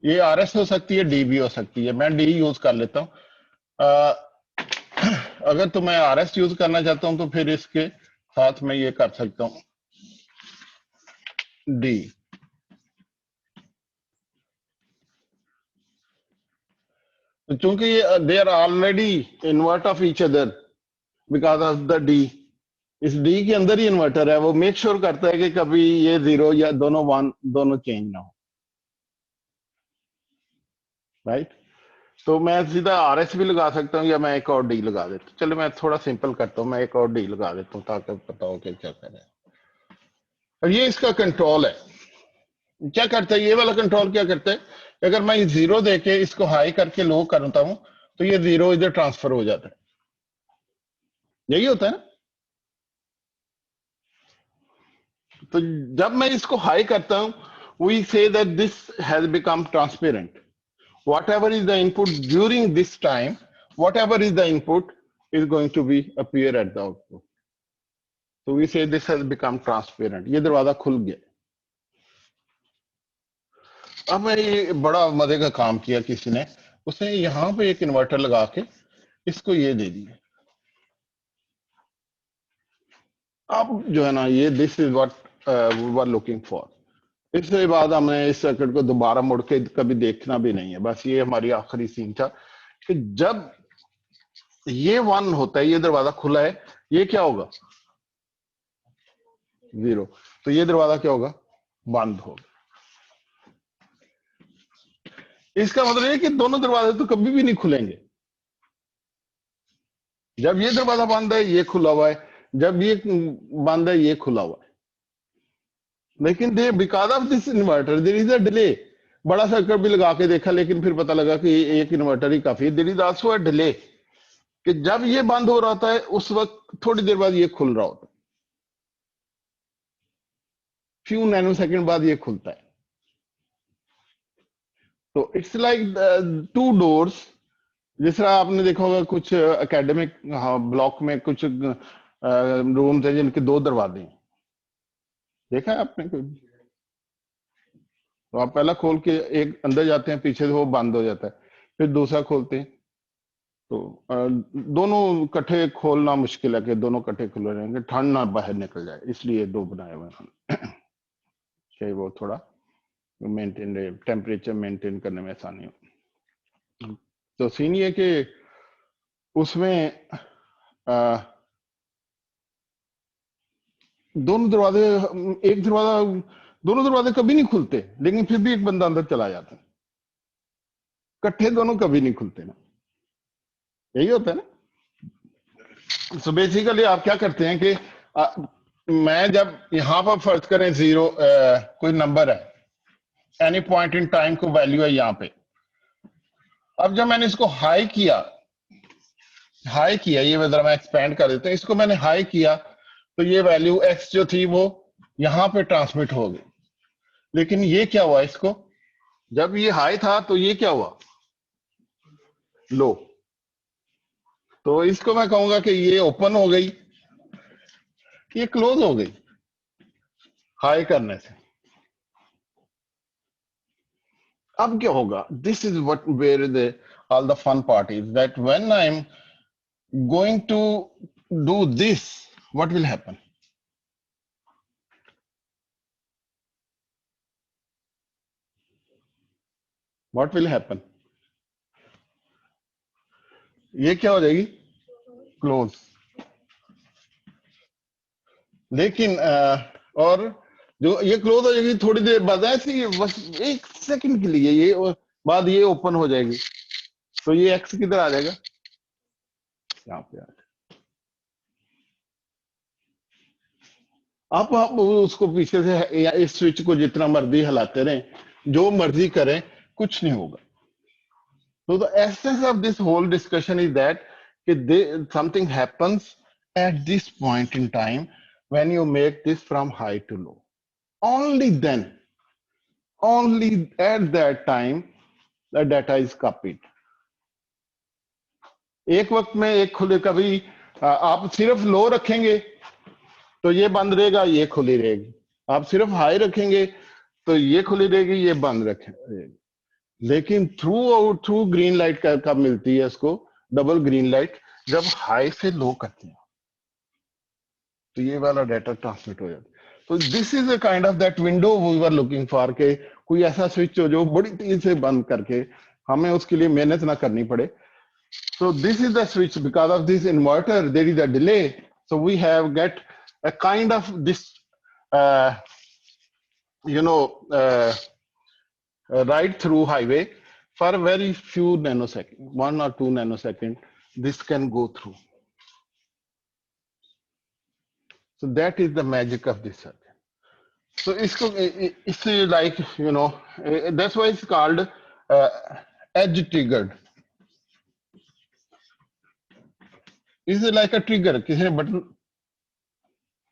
ये आरएस हो सकती है, डी भी हो सकती है। मैं डी यूज कर लेता हूँ। अगर तो मैं आरएस यूज करना चाहता हूं तो फिर इसके साथ मैं ये कर सकता हूं, डी। तो चूंकि they are already invert of each other because of the D, इस डी के अंदर ही इन्वर्टर है, वो मेक श्योर करता है कि कभी ये जीरो या दोनों वन दोनों चेंज ना हो, राइट। तो मैं सीधा आरएस भी लगा सकता हूँ या मैं एक और डी लगा देता हूँ। चलो मैं थोड़ा सिंपल करता हूँ, मैं एक और डी लगा देता हूँ ताकि पता हो कि क्या कर रहा है। और ये इसका कंट्रोल है। क्या करता है ये वाला कंट्रोल, क्या करता है, अगर मैं जीरो देके इसको हाई करके लो करता हूं तो ये जीरो इधर ट्रांसफर हो जाता है। यही होता है ना। तो जब मैं इसको हाई करता हूं we say that this has become transparent, whatever is the input during this time, whatever is the input is going to be appear at the output. तो we say this has become transparent, ये दरवाजा खुल गया। अब मैं ये बड़ा मजे का काम किया किसी ने, उसने यहां पे एक इन्वर्टर लगा के इसको ये दे दिया। अब जो है ना ये this is what we were looking for. इसके बाद हमने इस सर्किट को दोबारा मुड़ के कभी देखना भी नहीं है, बस ये हमारी आखिरी सीन था कि जब ये वन होता है, ये दरवाजा खुला है, ये क्या होगा, जीरो। तो ये दरवाजा क्या होगा, बंद होगा। इसका मतलब ये कि दोनों दरवाजे तो कभी भी नहीं खुलेंगे। जब ये दरवाजा बंद है ये खुला हुआ है, जब ये बंद है ये खुला हुआ है। लेकिन they because of this inverter there is a delay. बड़ा सर्किट भी लगा के देखा लेकिन फिर पता लगा कि एक इन्वर्टर ही काफी है। There is also a delay कि जब ये बंद हो रहा होता है उस वक्त थोड़ी देर बाद ये खुल रहा होता है, फ्यू नैनो सेकंड बाद ये खुलता है। तो इट्स लाइक टू डोर्स। जिस तरह आपने देखा होगा कुछ एकेडमिक ब्लॉक में कुछ रूम्स हैं जिनके दो दरवाजे हैं, देखा है आपने कोई। तो आप पहला खोल के एक अंदर जाते हैं, पीछे से वो बंद हो जाता है, फिर दूसरा खोलते हैं। तो दोनों इकट्ठे खोलना मुश्किल है कि दोनों इकट्ठे खुले रहेंगे, ठंड ना बाहर निकल जाए, इसलिए दो बनाए हुए हैं कि वो थोड़ा मेंटेन रहे, टेम्परेचर मेंटेन करने में आसानी हो। तो सीन ये कि उसमें दोनों दरवाजे, एक दरवाजा, दोनों दरवाजे कभी नहीं खुलते लेकिन फिर भी एक बंदा अंदर चला जाता है। इकट्ठे दोनों कभी नहीं खुलते ना, यही होता है ना। सो बेसिकली आप क्या करते हैं कि मैं जब यहां पर फर्ज करें जीरो कोई नंबर है, एनी पॉइंट इन टाइम को वैल्यू है यहाँ पे। अब जब मैंने इसको हाई किया, ये जरा मैं एक्सपेंड कर देता हूँ, इसको मैंने हाई किया तो ये वैल्यू एक्स जो थी वो यहां पे ट्रांसमिट हो गई। लेकिन ये क्या हुआ, इसको जब ये हाई था तो ये क्या हुआ, लो। तो इसको मैं कहूंगा कि ये ओपन हो गई, ये क्लोज हो गई हाई करने से। अब क्या होगा, this is what where the all the fun part is that when I am going to do this, what will happen. What will happen, ये क्या हो जाएगी, क्लोज। लेकिन और जो ये क्लोज हो जाएगी थोड़ी देर बाद, ऐसे ही बस एक सेकंड के लिए, ये बाद ये ओपन हो जाएगी। तो ये एक्स किधर आ जाएगा, यहाँ पे आ जाएगा। आप उसको पीछे से या इस स्विच को जितना मर्जी हिलाते रहें, जो मर्जी करें, कुछ नहीं होगा। So the essence of this whole discussion is that something happens at this point in time when you make this from high to low. Only then, only at that time, the data is copied. एक वक्त में एक खुले कभी आप सिर्फ लो रखेंगे तो ये बंद रहेगा, ये खुली रहेगी. आप सिर्फ हाई रखेंगे तो ये खुली रहेगी, ये बंद रखेंगे. लेकिन थ्रू ग्रीन लाइट कब मिलती है इसको, डबल ग्रीन लाइट, जब हाई से लो करते हैं तो ये वाला डाटा ट्रांसमिट हो जाता है. तो this is a kind of that window we were looking for, के कोई ऐसा स्विच हो जो बड़ी तेज से बंद करके हमें उसके लिए मेहनत ना करनी पड़े. So this is the switch. Because of this inverter, there is a delay. So we have get a kind of this, right through highway for very few nanoseconds, 1 or 2 nanoseconds. This can go through. So that is the magic of this circuit. So it's like, that's why it's called edge triggered. Is it like a trigger? किसी ने button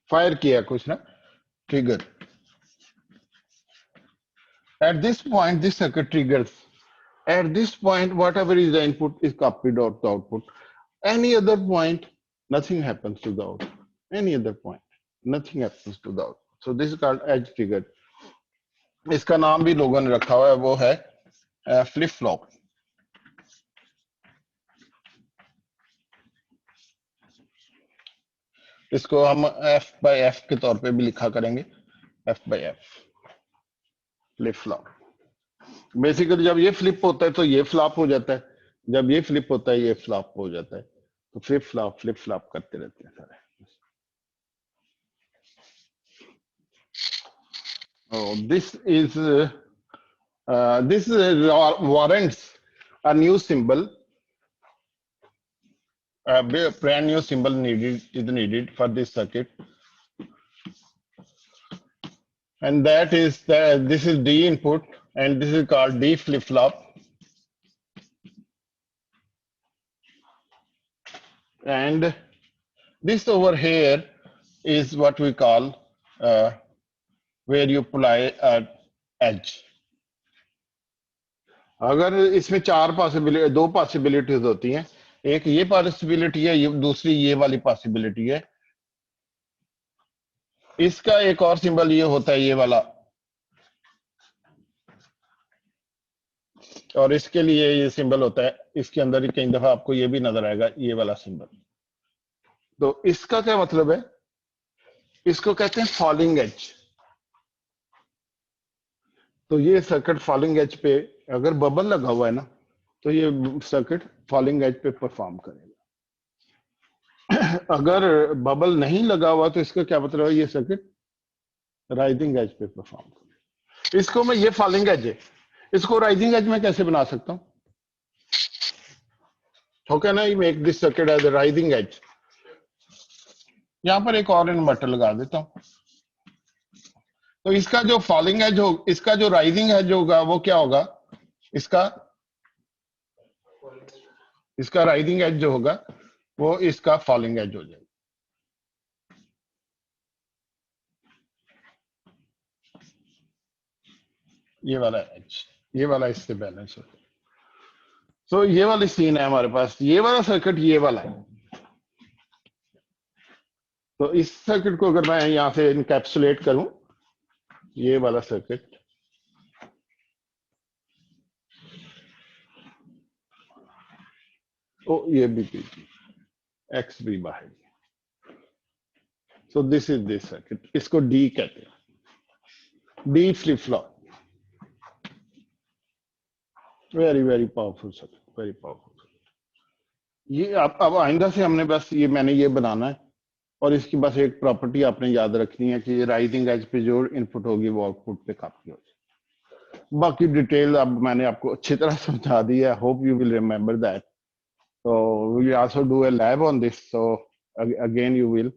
fire किया कुछ ना, trigger. At this point, this circuit triggers. At this point, whatever is the input is copied out the output. Any other point, nothing happens to the output. Any other point, nothing happens to the output. So this is called edge trigger. इसका नाम भी लोगों ने रखा हुआ है, वो है flip flop. इसको हम F by F के तौर पे भी लिखा करेंगे, F by F, flip flop. Basically जब ये फ्लिप होता है तो ये फ्लॉप हो जाता है, जब ये फ्लिप होता है ये फ्लॉप हो जाता है. तो फ्लिप फ्लॉप करते रहते हैं सारे. This warrants a new symbol. A brand new symbol is needed for this circuit, and that is this is D input, and this is called D flip flop. And this over here is what we call where you apply an edge. अगर इसमें दो possibilities होती हैं, एक ये possibility है, दूसरी ये वाली पॉसिबिलिटी है. इसका एक और सिंबल ये होता है, ये वाला, और इसके लिए ये सिंबल होता है. इसके अंदर ही कई दफा आपको ये भी नजर आएगा, ये वाला सिंबल. तो इसका क्या मतलब है, इसको कहते हैं फॉलिंग एज. तो ये सर्किट फॉलिंग एज पे अगर बबल लगा हुआ है ना, तो ये सर्किट फॉलिंग एज पे परफॉर्म करेगा. अगर बबल नहीं लगा हुआ तो इसका क्या मतलब है, ये सर्किट राइजिंग एज पे परफॉर्म करेगा. इसको मैं, ये फॉलिंग एज है, इसको राइजिंग एज में कैसे बना सकता हूं? How can I make this circuit as a rising edge? यहां पर एक और इन्वर्टर लगा देता हूं. तो इसका जो फॉलिंग एज हो, इसका जो राइजिंग एज होगा वो क्या होगा, इसका राइजिंग एज जो होगा वो इसका फॉलिंग एज हो जाएगा. ये वाला एज, ये वाला इससे बैलेंस हो. तो ये वाली सीन है हमारे पास, ये वाला सर्किट ये वाला है. तो इस सर्किट को अगर मैं यहां से इनकैप्सुलेट करूं, ये वाला सर्किट, तो ये भी एक्स भी बाहर. सो दिस इज दिस सर्किट, इसको डी कहते हैं, D flip flop. Very very powerful circuit, very powerful. ये अब आइंदा से हमने बस मैंने ये बनाना है, और इसकी बस एक प्रॉपर्टी आपने याद रखनी है कि ये राइजिंग एज पे जो इनपुट होगी वो आउटपुट पे कॉपी हो जाए. बाकी डिटेल अब मैंने आपको अच्छी तरह समझा दी है. Hope you will remember that. So we will also do a lab on this. So again, you will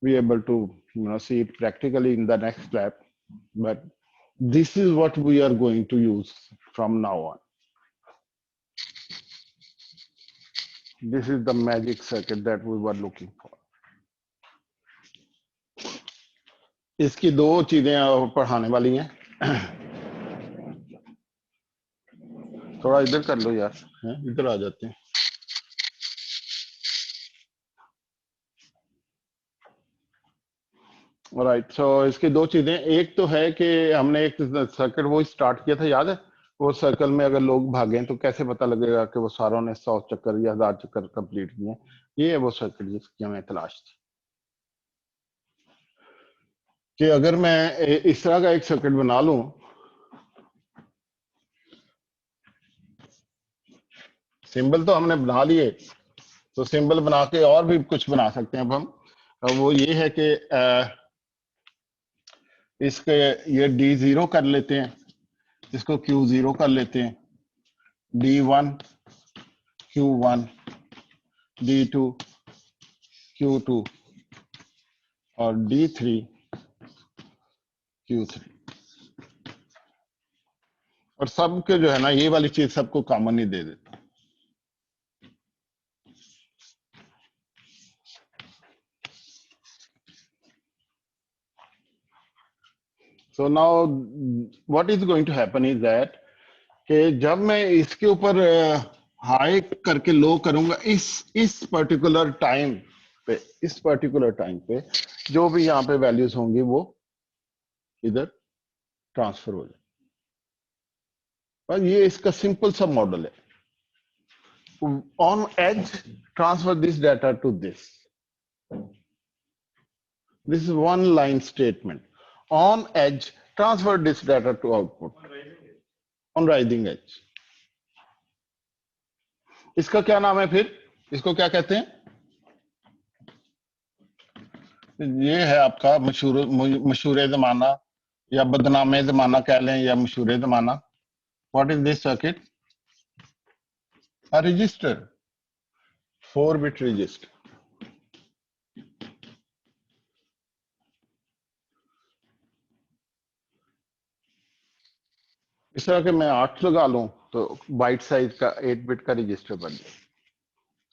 be able to see it practically in the next lab. But this is what we are going to use from now on. This is the magic circuit that we were looking for. इसकी दो चीजें पढ़ाने वाली हैं. थोड़ा इधर कर लो यार, इधर आ जाते हैं. राइट, सो इसकी दो चीजें, एक तो है कि हमने एक सर्किट वो स्टार्ट किया था, याद है? वो सर्कल में अगर लोग भागें तो कैसे पता लगेगा कि वो सारों ने 100 चक्कर या 1000 चक्कर कंप्लीट किए. ये है वो सर्किट जिसकी हमें तलाश थी. कि अगर मैं इस तरह का एक सर्किट बना लूं, सिंबल तो हमने बना लिए, तो सिंबल बना के और भी कुछ बना सकते हैं अब हम. वो ये है कि इसके ये D0 कर लेते हैं, इसको Q0 कर लेते हैं, D1 Q1, D2 Q2 और D3 Q3. और सबके जो है ना, ये वाली चीज सबको कॉमन ही दे देता. So now what is going to happen is that कि जब मैं इसके ऊपर हाई करके लो करूंगा, इस पर्टिकुलर टाइम पे, इस पर्टिकुलर टाइम पे जो भी यहाँ पे वैल्यूज होंगी वो इधर ट्रांसफर हो जाए. और ये इसका सिंपल सा मॉडल है. On edge transfer this data to this. This is one line statement. On edge, transfer this data to output. On rising edge. इसका क्या नाम है फिर? इसको क्या कहते हैं? ये है आपका मशहूर जमाना या बदनामे जमाना कह लें, या मशहूर जमाना. What is this circuit? A register. 4-bit register. इस तरह के मैं 8 लगा लूं तो बाइट साइज का 8-बिट का रजिस्टर बन जाए.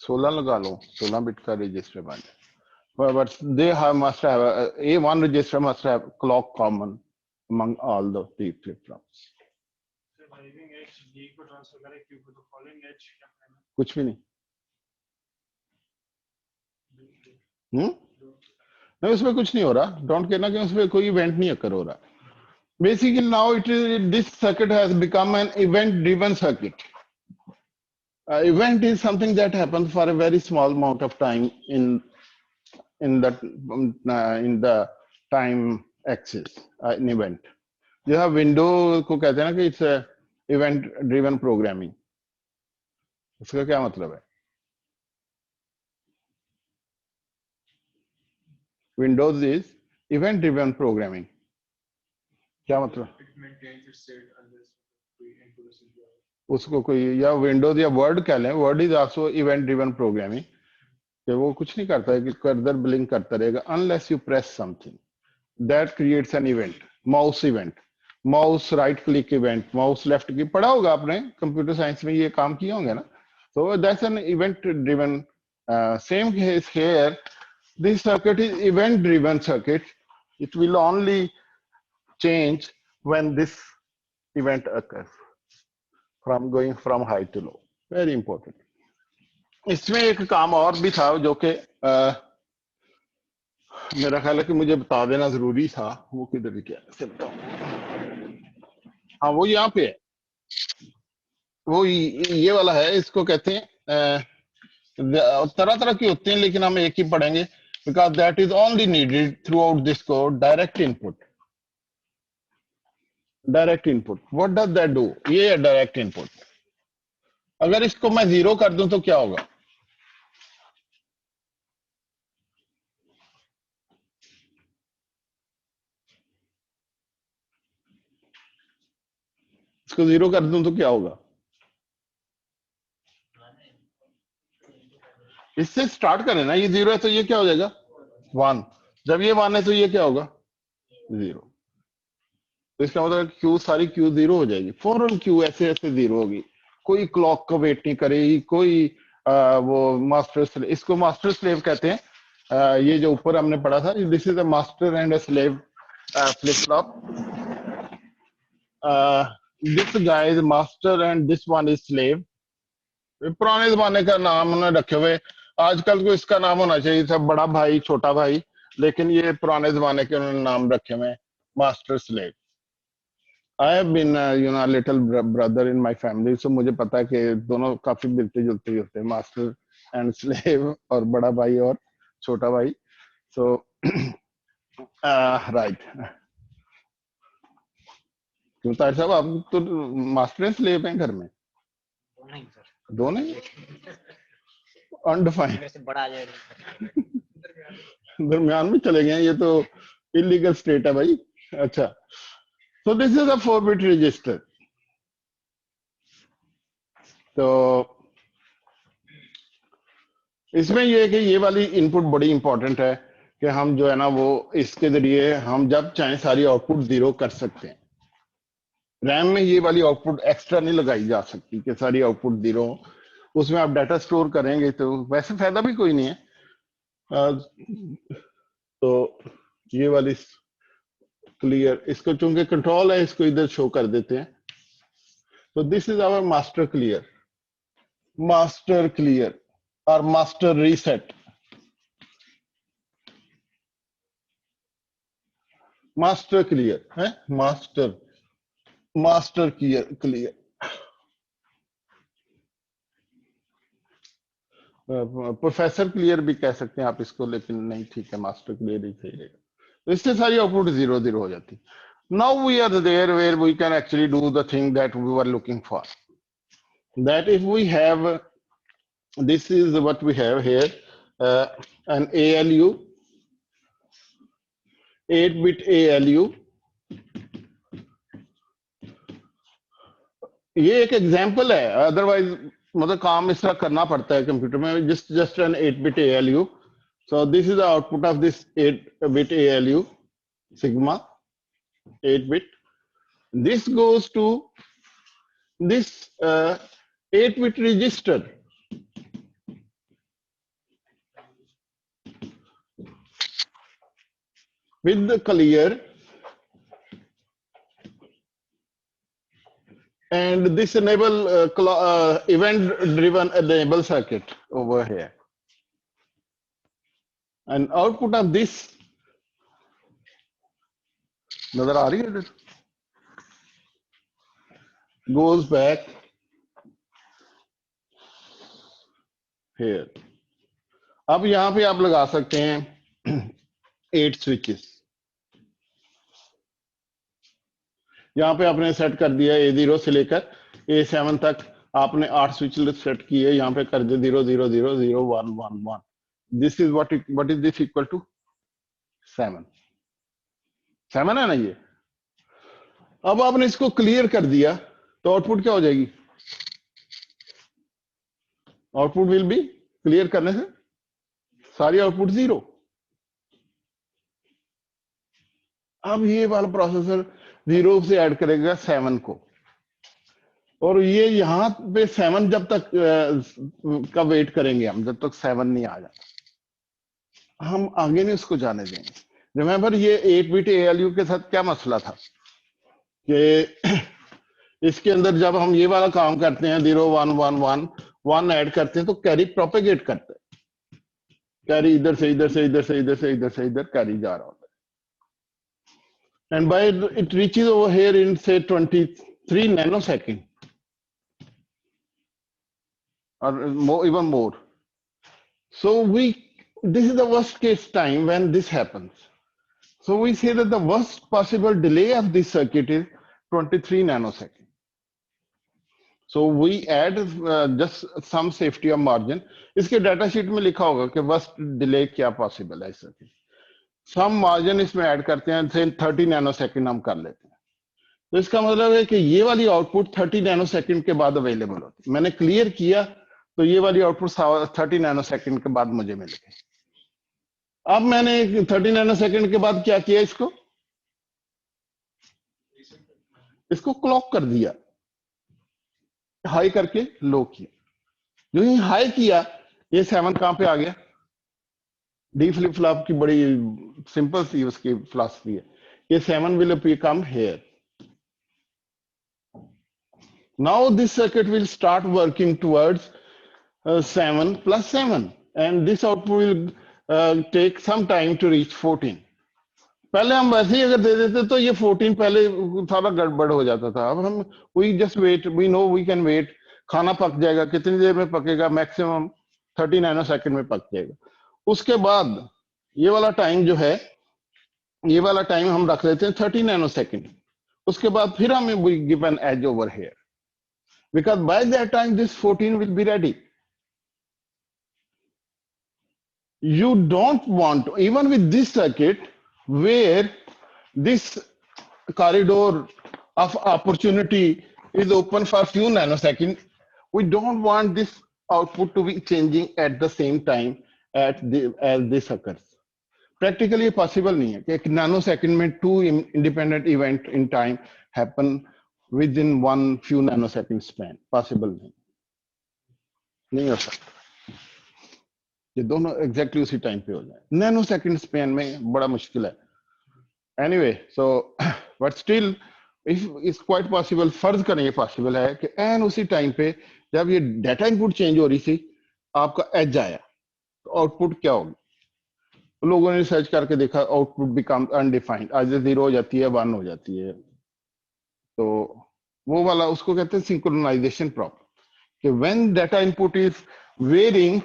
16 लगा लूं 16-बिट का रजिस्टर बन जाए. But they must have one register must have clock common among all the three flip-flops. कुछ भी नहीं. नहीं, उसमें कुछ नहीं हो रहा. डोंट कहना कि उसमें कोई इवेंट नहीं अकर हो रहा. Basically now this circuit has become an event-driven circuit. Event is something that happens for a very small amount of time in the time axis. An event. जो है विंडो को कहते हैं ना कि इट्स इवेंट ड्रिवन प्रोग्रामिंग. इसका क्या मतलब है? Windows is event driven programming. क्या मतलब? उसको कोई या विंडोज या वर्ड कह लें, word is also event driven programming. कि वो कुछ नहीं करता है कि कर्सर ब्लिंक करता रहेगा unless you press something that creates an event. Mouse event, mouse right click event, mouse left की पढ़ा होगा आपने, कंप्यूटर साइंस में ये काम किए होंगे ना. So that's an event driven. Same case here. This circuit is event driven circuit. It will only change when this event occurs, from going from high to low. Very important. इसमें एक काम और भी था जो कि मेरा ख्याल है कि मुझे बता देना जरूरी था. वो किधर क्या से बताऊं? हाँ, वो यहाँ पे है. वो ये वाला है. इसको कहते हैं तरह तरह की होते हैं, लेकिन हम एक ही पढ़ेंगे. Because that is only needed through out this code. Direct input. Direct input, what does that do? ये है डायरेक्ट इनपुट. अगर इसको मैं 0 कर दूं तो क्या होगा? इसको 0 कर दूं तो क्या होगा? इससे स्टार्ट करें ना. ये 0 है तो ये क्या हो जाएगा? 1. जब ये 1 है तो ये क्या होगा? 0. तो इसका मतलब क्यू सारी Q 0 हो जाएगी. फौरन Q ऐसे ऐसे 0 होगी. कोई क्लॉक का वेट नहीं करेगी, कोई वो मास्टर, इसको मास्टर स्लेव कहते हैं। ये जो ऊपर हमने पढ़ा था, this is a master and a slave flip flop. This guy is master and this one is slave. पुराने जमाने का नाम उन्होंने रखे हुए, आजकल को इसका नाम होना चाहिए था बड़ा भाई छोटा भाई, लेकिन ये पुराने जमाने के उन्होंने नाम रखे हुए, master slave. I have been little brother in my family, so मुझे पता है कि दोनों काफी मिलते जुलते ही होते हैं, मास्टर एंड स्लेव, और बड़ा भाई और छोटा भाई। सो राइट। क्यों तार साहब, आप तो मास्टर एंड स्लेव हैं घर में? नहीं सर, दोनों ही अनडिफाइंड, मेरे से बड़ा आ जाएगा। दरमियान में चले गए हैं, ये तो इलीगल स्टेट है भाई। अच्छा, so this is a 4-bit register। तो इसमें ये है कि ये वाली इनपुट बड़ी इंपॉर्टेंट है कि हम जो है ना वो इसके जरिए हम जब चाहें सारी आउटपुट जीरो कर सकते हैं। रैम में ये वाली आउटपुट एक्स्ट्रा नहीं लगाई जा सकती कि सारी आउटपुट जीरो, उसमें आप डाटा स्टोर करेंगे तो वैसे फायदा भी कोई नहीं है। तो ये वाली क्लियर, इसको चूंकि कंट्रोल है इसको इधर शो कर देते हैं। तो this is our master clear, master clear और मास्टर रीसेट। मास्टर क्लियर है, master clear clear, professor clear भी कह सकते हैं आप इसको, लेकिन नहीं ठीक है, मास्टर क्लियर ही सही रहेगा। तो इससे सारी आउटपुट जीरो जीरो हो जाती। Now we are there where we can actually do the thing that we were looking for, that if we have, this is what we have here, an ALU, 8-bit ALU। ये एक example है, otherwise मतलब काम इस तरह करना पड़ता है कंप्यूटर में, just an 8-bit ALU। so this is the output of this 8-bit ALU, sigma 8-bit। this goes to this 8-bit register, with the clear and this enable event driven enable circuit over here, and output of this नजर आ रही है, goes back here। अब यहां पे आप लगा सकते हैं 8 स्विचेस। यहाँ पे आपने सेट कर दिया A0 से लेकर A7 तक, आपने 8 स्विच सेट किए, यहाँ पे कर दिया 0 0 0 0 1 1 1। This is what is this equal to 7 7 है ना ये। अब आपने इसको क्लियर कर दिया तो आउटपुट क्या हो जाएगी? आउटपुट विल बी, क्लियर करने से सारी आउटपुट जीरो। अब ये वाला प्रोसेसर 0 से ऐड करेगा 7 को, और ये यहाँ पे 7 जब तक का वेट करेंगे हम, जब तक 7 नहीं आ जाता हम आगे नहीं उसको जाने देंगे। रिमेंबर ये 8-bit ALU के साथ क्या मसला था कि इसके अंदर जब हम ये वाला काम करते हैं 0 1 1 1 1 ऐड करते हैं तो कैरी प्रोपेगेट करते हैं, कैरी इधर से इधर से इधर से इधर से इधर से इधर कैरी जा रहा होता है, and by it reaches over here in से 23 nanosecond or more, even more. So this is the worst case time when this happens. So we say that the worst possible delay of this circuit is 23 nanoseconds. So we add just some safety of margin. इसके data sheet में लिखा होगा कि worst delay क्या possible है इस circuit, some margin इसमें add करते हैं, 30 नैनोसेकंड हम कर लेते हैं। तो इसका मतलब है कि ये वाली आउटपुट 30 नैनोसेकंड के बाद अवेलेबल होती है। मैंने क्लियर किया तो ये वाली आउटपुट 30 नैनोसेकंड के बाद मुझे मिल गई। अब मैंने 30 नैनोसेकंड के बाद क्या किया, इसको क्लॉक कर दिया, हाई करके लो किया। जो ही हाई किया, ये 7 कहां पे आ गया? डी फ्लिप फ्लॉप की बड़ी सिंपल सी उसकी फिलॉसफी है, ये 7 will become here. Now this circuit will start working towards 7 plus 7, and this output will take some time to reach 14. पहले हम वैसे ही अगर दे देते तो ये 14 पहले थोड़ा गड़बड़ हो जाता था। अब हम we just wait, we know we can wait, खाना पक जाएगा, कितनी देर में पकेगा? मैक्सिमम 30 नैनो सेकंड में पक जाएगा। उसके बाद ये वाला टाइम जो है, ये वाला टाइम हम रख लेते हैं 30 नैनो सेकंड। उसके बाद फिर हमें we give an edge over here, because by that time this 14 will be ready. You don't want, even with this circuit, where this corridor of opportunity is open for few nanoseconds, we don't want this output to be changing at the same time as this occurs. Practically possible नहीं है कि एक nano second में 2 independent event in time happen within one few nanosecond span. Possible नहीं हो सकता ये दोनों एग्जैक्टली उसी टाइम पे हो जाए। नैनो सेकंड स्पैन में बड़ा मुश्किल है। Anyway, so but still it's quite possible, फर्ज करें ये पॉसिबल है कि एन उसी टाइम पे जब ये डाटा इनपुट चेंज हो रही थी, आपका एज आया, तो आउटपुट क्या होगी? तो लोगों ने रिसर्च करके देखा, आउटपुट बिकम अनडिफाइंड, आज 0 हो जाती है, 1 हो जाती है। तो वो वाला उसको कहते हैं सिंक्रोनाइजेशन प्रॉब्लम, कि when data input is varying,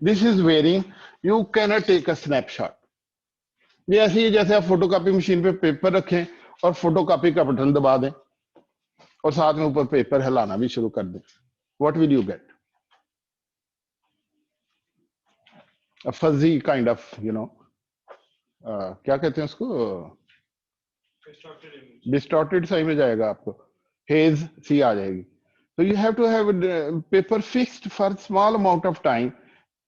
this is varying, you cannot take a snapshot. ये ऐसी है जैसे आप फोटोकॉपी मशीन पे पेपर रखें और फोटोकॉपी का बटन दबा दें और साथ में ऊपर पेपर हिलाना भी शुरू कर दें। What will you get? A fuzzy kind of, you know, क्या कहते हैं उसको? डिस्टॉर्टेड सा इमेज आएगा आपको, हेज सी आ जाएगी। So you have to have paper fixed for small amount of time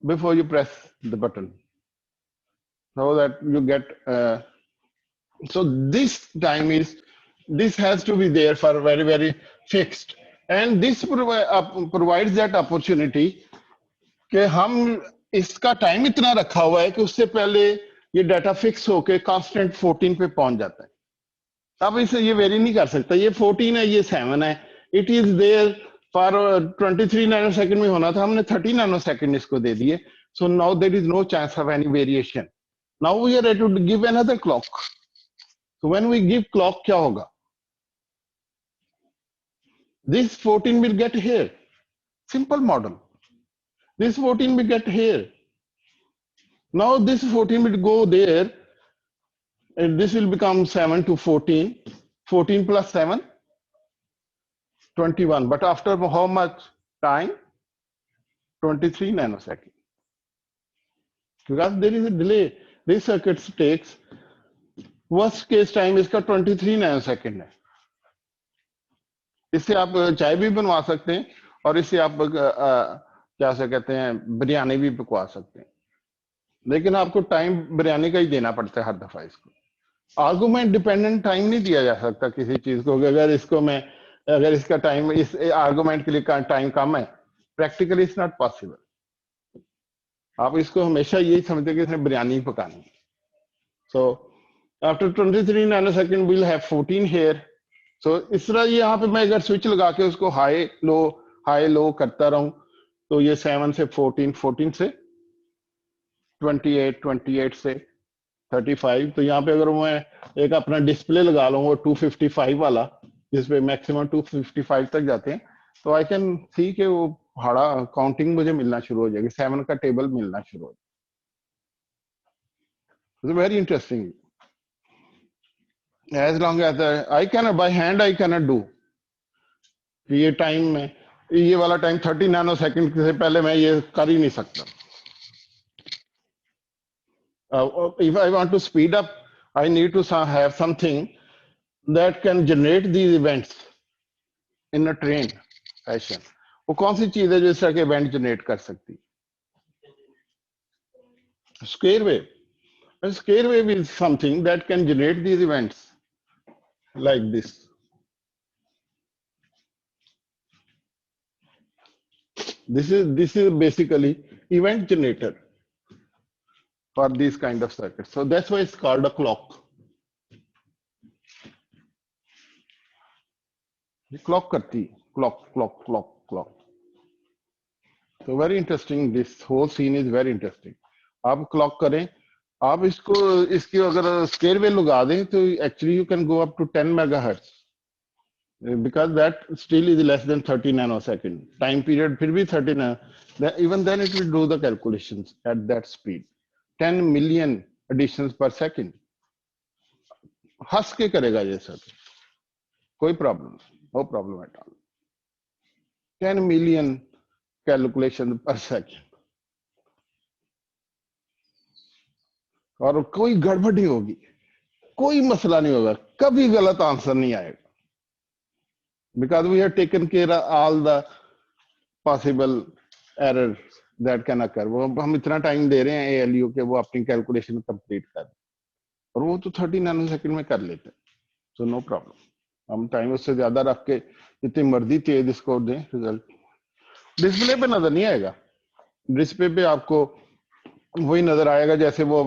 before you press the button, so that you get so this time is, this has to be there for very very fixed, and this provides that opportunity कि हम इसका time इतना रखा हुआ है कि उससे पहले ये डाटा फिक्स होके कांस्टेंट 14 पे पहुंच जाता है। अब इसे ये वेरी नहीं कर सकता, ये 14 है, ये 7 है, it is there for 23 nano second में होना था, हमने 30 नैनो सेकंड इसको दे दिए। So now there is no chance of any variation. Now we are ready to give another clock. So when we give clock, क्या होगा? This 14 will get here, simple model. This 14 will get here. Now this 14 will go there, and this will become 7 to 14. 14 plus 7, 21. But after how much time? 23 nanoseconds. Because there is a delay. This circuit takes, worst case time इसका 23 nanosecond है। इससे आप चाय भी बनवा सकते हैं और इससे आप क्या से कहते हैं, बिरयानी भी पकवा सकते हैं, लेकिन आपको टाइम बिरयानी का ही देना पड़ता है हर दफा। इसको आर्गुमेंट डिपेंडेंट टाइम नहीं दिया जा सकता किसी चीज को, अगर इसको मैं, अगर इसका टाइम, इस आर्गुमेंट के लिए टाइम कम है, प्रैक्टिकली इट्स नॉट पॉसिबल। आप इसको हमेशा यही समझते कि इसने बिरयानी ही पकानी है। So after 23 nano second will have 14 here. So इस तरह यहाँ पे मैं अगर स्विच लगा के उसको हाई लो करता रहूं, तो ये 7 से 14, 14 से 28, 28 से 35। तो यहाँ पे अगर मैं एक अपना डिस्प्ले लगा लूँ वो 255 वाला, जिसपे मैक्सिमम 255 तक जाते हैं, तो आई कैन सी कि वो भाड़ा काउंटिंग मुझे मिलना शुरू हो जाएगी, 7 का टेबल मिलना शुरू हो जाएगा। Very interesting. As long as I can by hand I can do, ये टाइम में, ये वाला टाइम 30 नैनो सेकंड से पहले मैं ये कर ही नहीं सकता। If I want to speed up, I need to have something that can generate these events in a train fashion. वो कौन सी चीज है जो इस तरह के इवेंट जनरेट कर सकती? Square wave. A square wave is something that can generate these events like this. This is basically event generator for these kind of circuits. So that's why it's called a clock. ये clock करती है, clock. So very interesting. This whole scene is very interesting. आप clock करें, आप इसकी अगर square wave लगा दें तो actually you can go up to 10 megahertz because that still is less than 30 nanosecond. Time period फिर भी 30 even then it will do the calculations at that speed. 10 million additions per second. हंस के करेगा ये सब, कोई problem, no problem at all. 10 million calculation per second. और कोई गड़बड़ नहीं होगी, कोई मसला नहीं होगा, कभी गलत आंसर नहीं आएगा. Because we have taken care of all the possible errors that can occur. वो हम इतना टाइम दे रहे हैं ALU के वो अपनी कैलकुलेशन कंप्लीट कर, और वो तो 30 नैनोसेकंड में कर लेते हैं. So no problem. हम टाइम उससे ज्यादा रख के जितनी मर्जी तेज इसको दें, रिजल्ट डिस्प्ले पे नजर नहीं आएगा. डिस्प्ले पे आपको वही नजर आएगा जैसे वो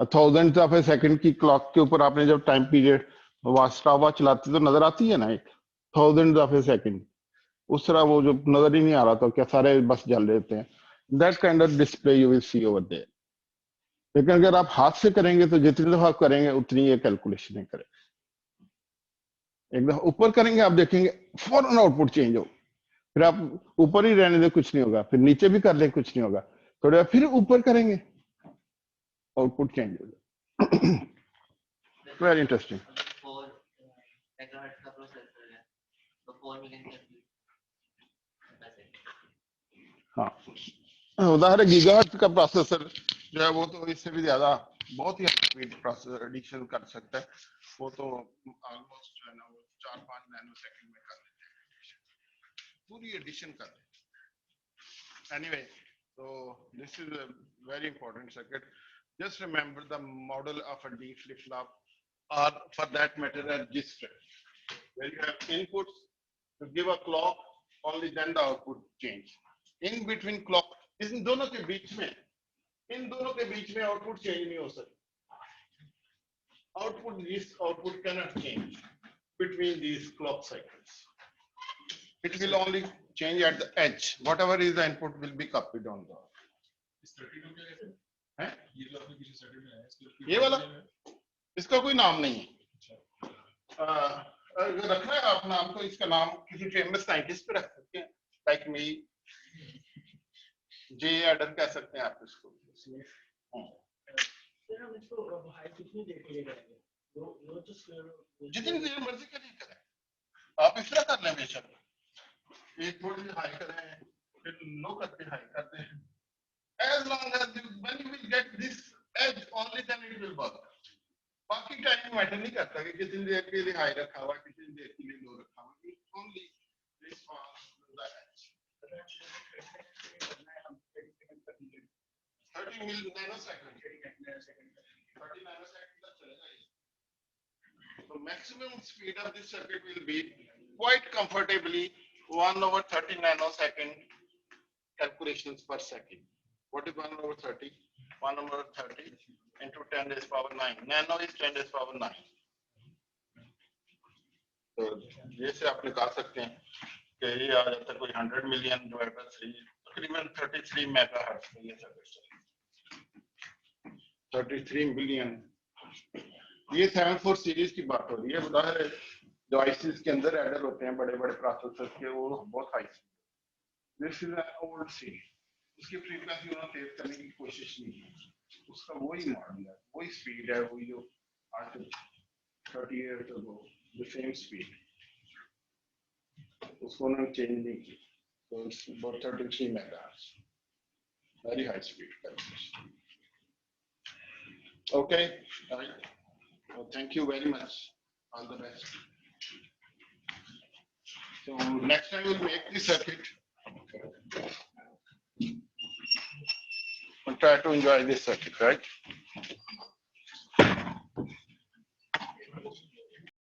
1000th ऑफ ए सेकंड की क्लॉक के ऊपर आपने जब टाइम पीरियड वास्टावा चलाती तो नजर आती है ना, एक 1000th ऑफ ए सेकंड. उस तरह वो जो नजर ही नहीं आ रहा था, क्या सारे बस जल रहते हैं. That kind of display you will see over there. लेकिन अगर आप हाथ से करेंगे तो जितनी दफा करेंगे उतनी ये कैलकुलेशन करेंगे. एक दफा ऊपर करेंगे आप देखेंगे फौरन आउटपुट चेंज हो. फिर आप ऊपर ही रहने दे, कुछ नहीं होगा. फिर नीचे भी कर ले, कुछ नहीं होगा. थोड़ा फिर ऊपर करेंगे, आउटपुट चेंज हो जाएगा. Very interesting. हाँ, उदाहरण गीगाहर्ट्ज का प्रोसेसर जो है वो तो इससे भी ज्यादा बहुत ही स्पीड प्रोसेसर एडिशन कर सकता है. वो तो ऑलमोस्ट जो है ना वो 4-5 नैनोसेकंड में कर लेते हैं, पूरी एडिशन कर लेते हैं. Anyway, so this is a very important circuit. Just remember the model of a D flip-flop, or for that matter a register, where you have inputs to give a clock, only then the output change. In between clock, इन दोनों के बीच में output change नहीं हो सकता. Output cannot change between these clock cycles. It will only change at the edge. Whatever is the input will be copied on the. ये वाला इसका कोई नाम नहीं है. अगर रखना है आप नाम तो इसका नाम किसी फेमस साइंटिस्ट पे रख सकते हैं, लाइक मी, जे एडर कह सकते हैं आप इसको. जितनी देर मर्जी करें आप इस तरह कर लें. बेशक एक थोड़ी सी हाई करें, फिर लो करके हाई करते हैं. As long as when you will get this edge, only then it will work. बाकी टाइम मैटर नहीं करता कि कितनी देर के लिए हाई रखा हुआ, कितनी देर के लिए लो रखा हुआ. It only responds to the edge. 30 nanosecond. 30 nanosecond तक चलेगा. So maximum speed of this circuit will be quite comfortably 1/30 nanosecond calculations per second. What is 1/30? 1/30 into 10 raised power 9. Nano is 10 raised power 9. तो ये से आप निकाल सकते हैं कि ये आ जाता है कोई 100 मिलियन डिवाइड बाय 3, तकरीबन 33 मेगाहर्ट्ज में ये सर्किट. 33 बिलियन. ये 74 सीरीज की बात हो रही है. उदाहरण जो आईसीस के अंदर एडर होते हैं बड़े बड़े प्रोसेसर के, वो बहुत high. This is an old series. उसकी फ्रीक्वेंसी उन्होंने तेज करने की कोशिश नहीं की. उसका वही मॉडल है, वही स्पीड है, वही जो आज 30 years ago the same speed. उसको उन्होंने चेंज नहीं की. तो it's about 33 megahertz. Very high speed calculation. Okay, well, thank you very much. All the best. So next time we'll make the circuit and try to enjoy this circuit, right?